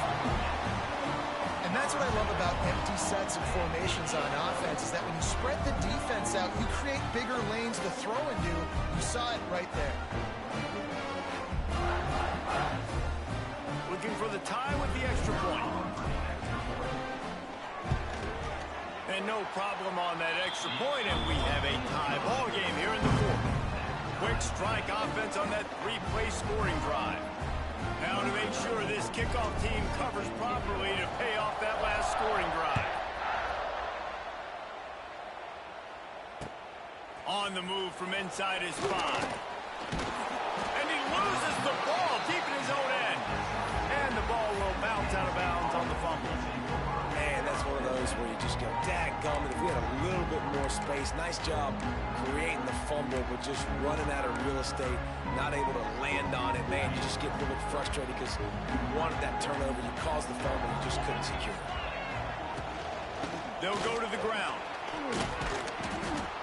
And that's what I love about empty sets and formations on offense, is that when you spread the defense out, you create bigger lanes to throw into. You saw it right there. Looking for the tie with the extra point. And no problem on that extra point, and we have a tie ball game here in the fourth. Quick strike offense on that 3-play scoring drive. Now to make sure this kickoff team covers properly to pay off that last scoring drive. On the move from inside his 5. And he loses the ball deep in his own end. And the ball will bounce out of bounds on the fumble. Man, that's one of those where you just go, dadgummit, if we had a little bit more more space. Nice job creating the fumble, but just running out of real estate, not able to land on it. Man, you just get a little bit frustrated because you wanted that turnover. You caused the fumble, you just couldn't secure it. They'll go to the ground.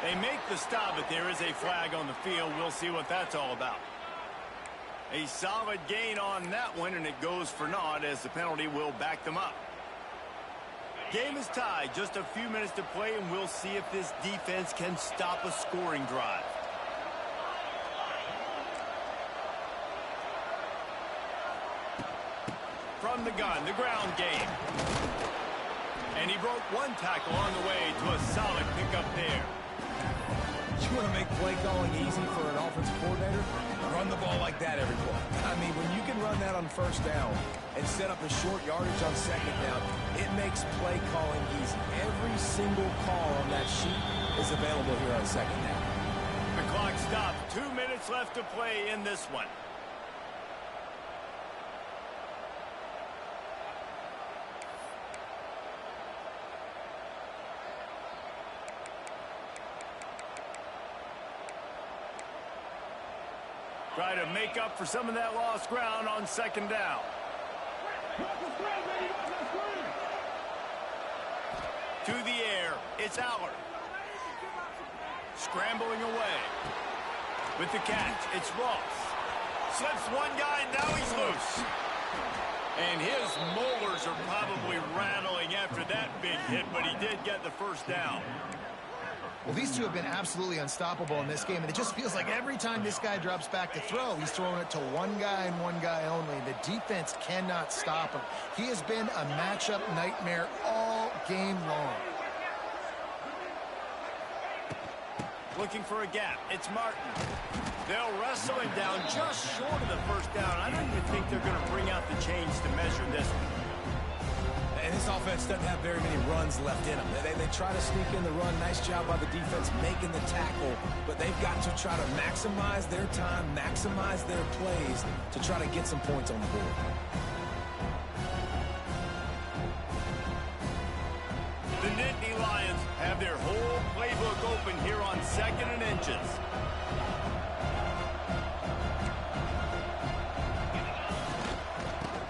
They make the stop, but there is a flag on the field. We'll see what that's all about. A solid gain on that one, and it goes for naught as the penalty will back them up. Game is tied. Just a few minutes to play, and we'll see if this defense can stop a scoring drive. From the gun, the ground game. And he broke one tackle on the way to a solid pickup there. You want to make play calling easy for an offensive coordinator? Run the ball like that every play. I mean, when you can run that on first down and set up a short yardage on second down, it makes play calling easy. Every single call on that sheet is available here on second down. The clock stopped. 2 minutes left to play in this one. Try to make up for some of that lost ground on second down. To the air, it's Aller. Scrambling away. With the catch, it's Ross. Slips one guy, now he's loose. And his molars are probably rattling after that big hit, but he did get the first down. Well, these two have been absolutely unstoppable in this game, and it just feels like every time this guy drops back to throw, he's throwing it to one guy and one guy only. The defense cannot stop him. He has been a matchup nightmare all game long. Looking for a gap. It's Martin. They'll wrestle him down just short of the first down. I don't even think they're going to bring out the chains to measure this one. And this offense doesn't have very many runs left in them. They try to sneak in the run. Nice job by the defense making the tackle. But they've got to try to maximize their time, maximize their plays to try to get some points on the board. The Nittany Lions have their whole playbook open here on 2nd and inches.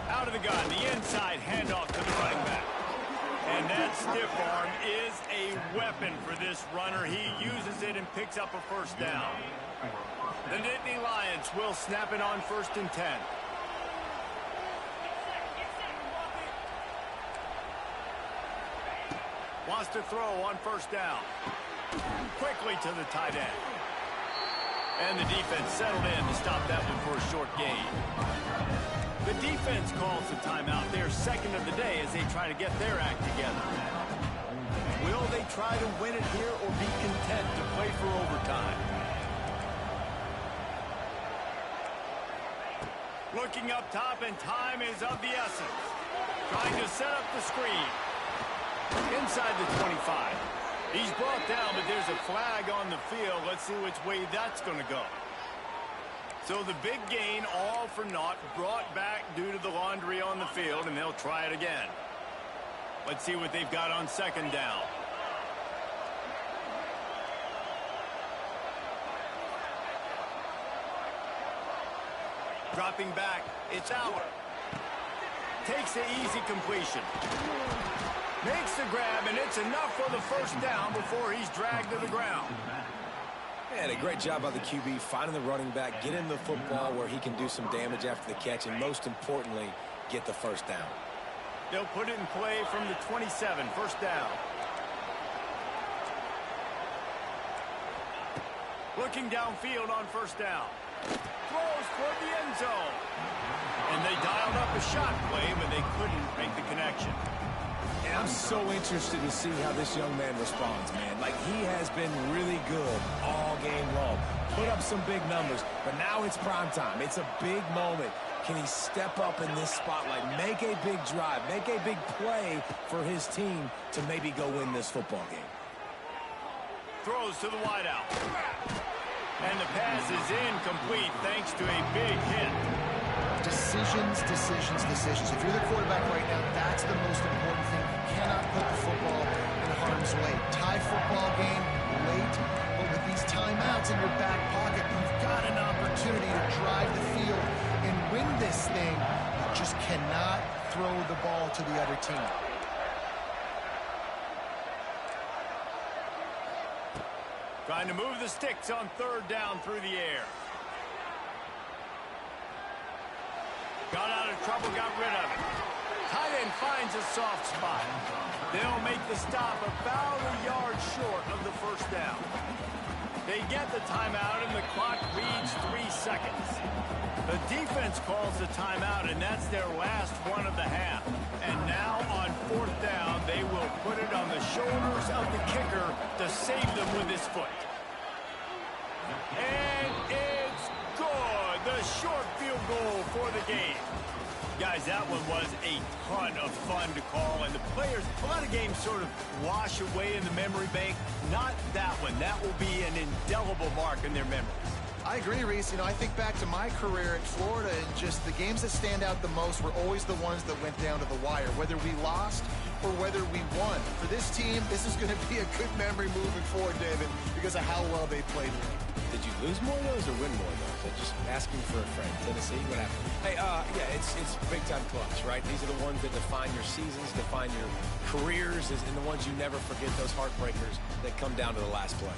Out of the gun, the inside handoff to the running back. And that stiff arm is a weapon for this runner. He uses it and picks up a first down. The Nittany Lions will snap it on 1st and 10. Wants to throw on 1st down. Quickly to the tight end. And the defense settled in to stop that one for a short gain. The defense calls the timeout. They're 2nd of the day as they try to get their act together. Will they try to win it here or be content to play for overtime? Looking up top, and time is of the essence. Trying to set up the screen. Inside the 25. He's brought down, but there's a flag on the field. Let's see which way that's going to go. So the big gain, all for naught, brought back due to the laundry on the field, and they'll try it again. Let's see what they've got on 2nd down. Dropping back, it's Aller. Takes the easy completion. Makes the grab, and it's enough for the first down before he's dragged to the ground. And a great job by the QB finding the running back, getting the football where he can do some damage after the catch, and most importantly, get the first down. They'll put it in play from the 27, 1st down. Looking downfield on 1st down. Throws for the end zone. And they dialed up a shot play, but they couldn't make the connection. And I'm so interested to see how this young man responds, man. Like, he has been really good all game long. Put up some big numbers, but now it's prime time. It's a big moment. Can he step up in this spotlight, make a big drive, make a big play for his team to maybe go win this football game? Throws to the wideout. And the pass is incomplete thanks to a big hit. Decisions, decisions, decisions. If you're the quarterback right now, that's the most important thing. You cannot put the football in harm's way. Tie football game, saying you just cannot throw the ball to the other team. Trying to move the sticks on third down through the air. Got out of trouble, got rid of it. Tight end finds a soft spot. They'll make the stop about a yard short of the first down. They get the timeout, and the clock reads 3 seconds. The defense calls the timeout, and that's their last one of the half. And now on fourth down, they will put it on the shoulders of the kicker to save them with his foot. And it's good. The short field goal for the game. Guys, that one was a ton of fun to call, and the players, a lot of games sort of wash away in the memory bank. Not that one. That will be an indelible mark in their memories. I agree, Reese. You know, I think back to my career at Florida, and just the games that stand out the most were always the ones that went down to the wire, whether we lost or whether we won. For this team, this is going to be a good memory moving forward, David, because of how well they played. Did you lose more of those or win more of those? I'm just asking for a friend. Tennessee, what happened? Hey, yeah, it's big-time clubs, right? These are the ones that define your seasons, define your careers, and the ones you never forget, those heartbreakers that come down to the last play.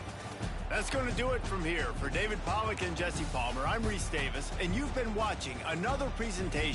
That's going to do it from here. For David Pollack and Jesse Palmer, I'm Reese Davis, and you've been watching another presentation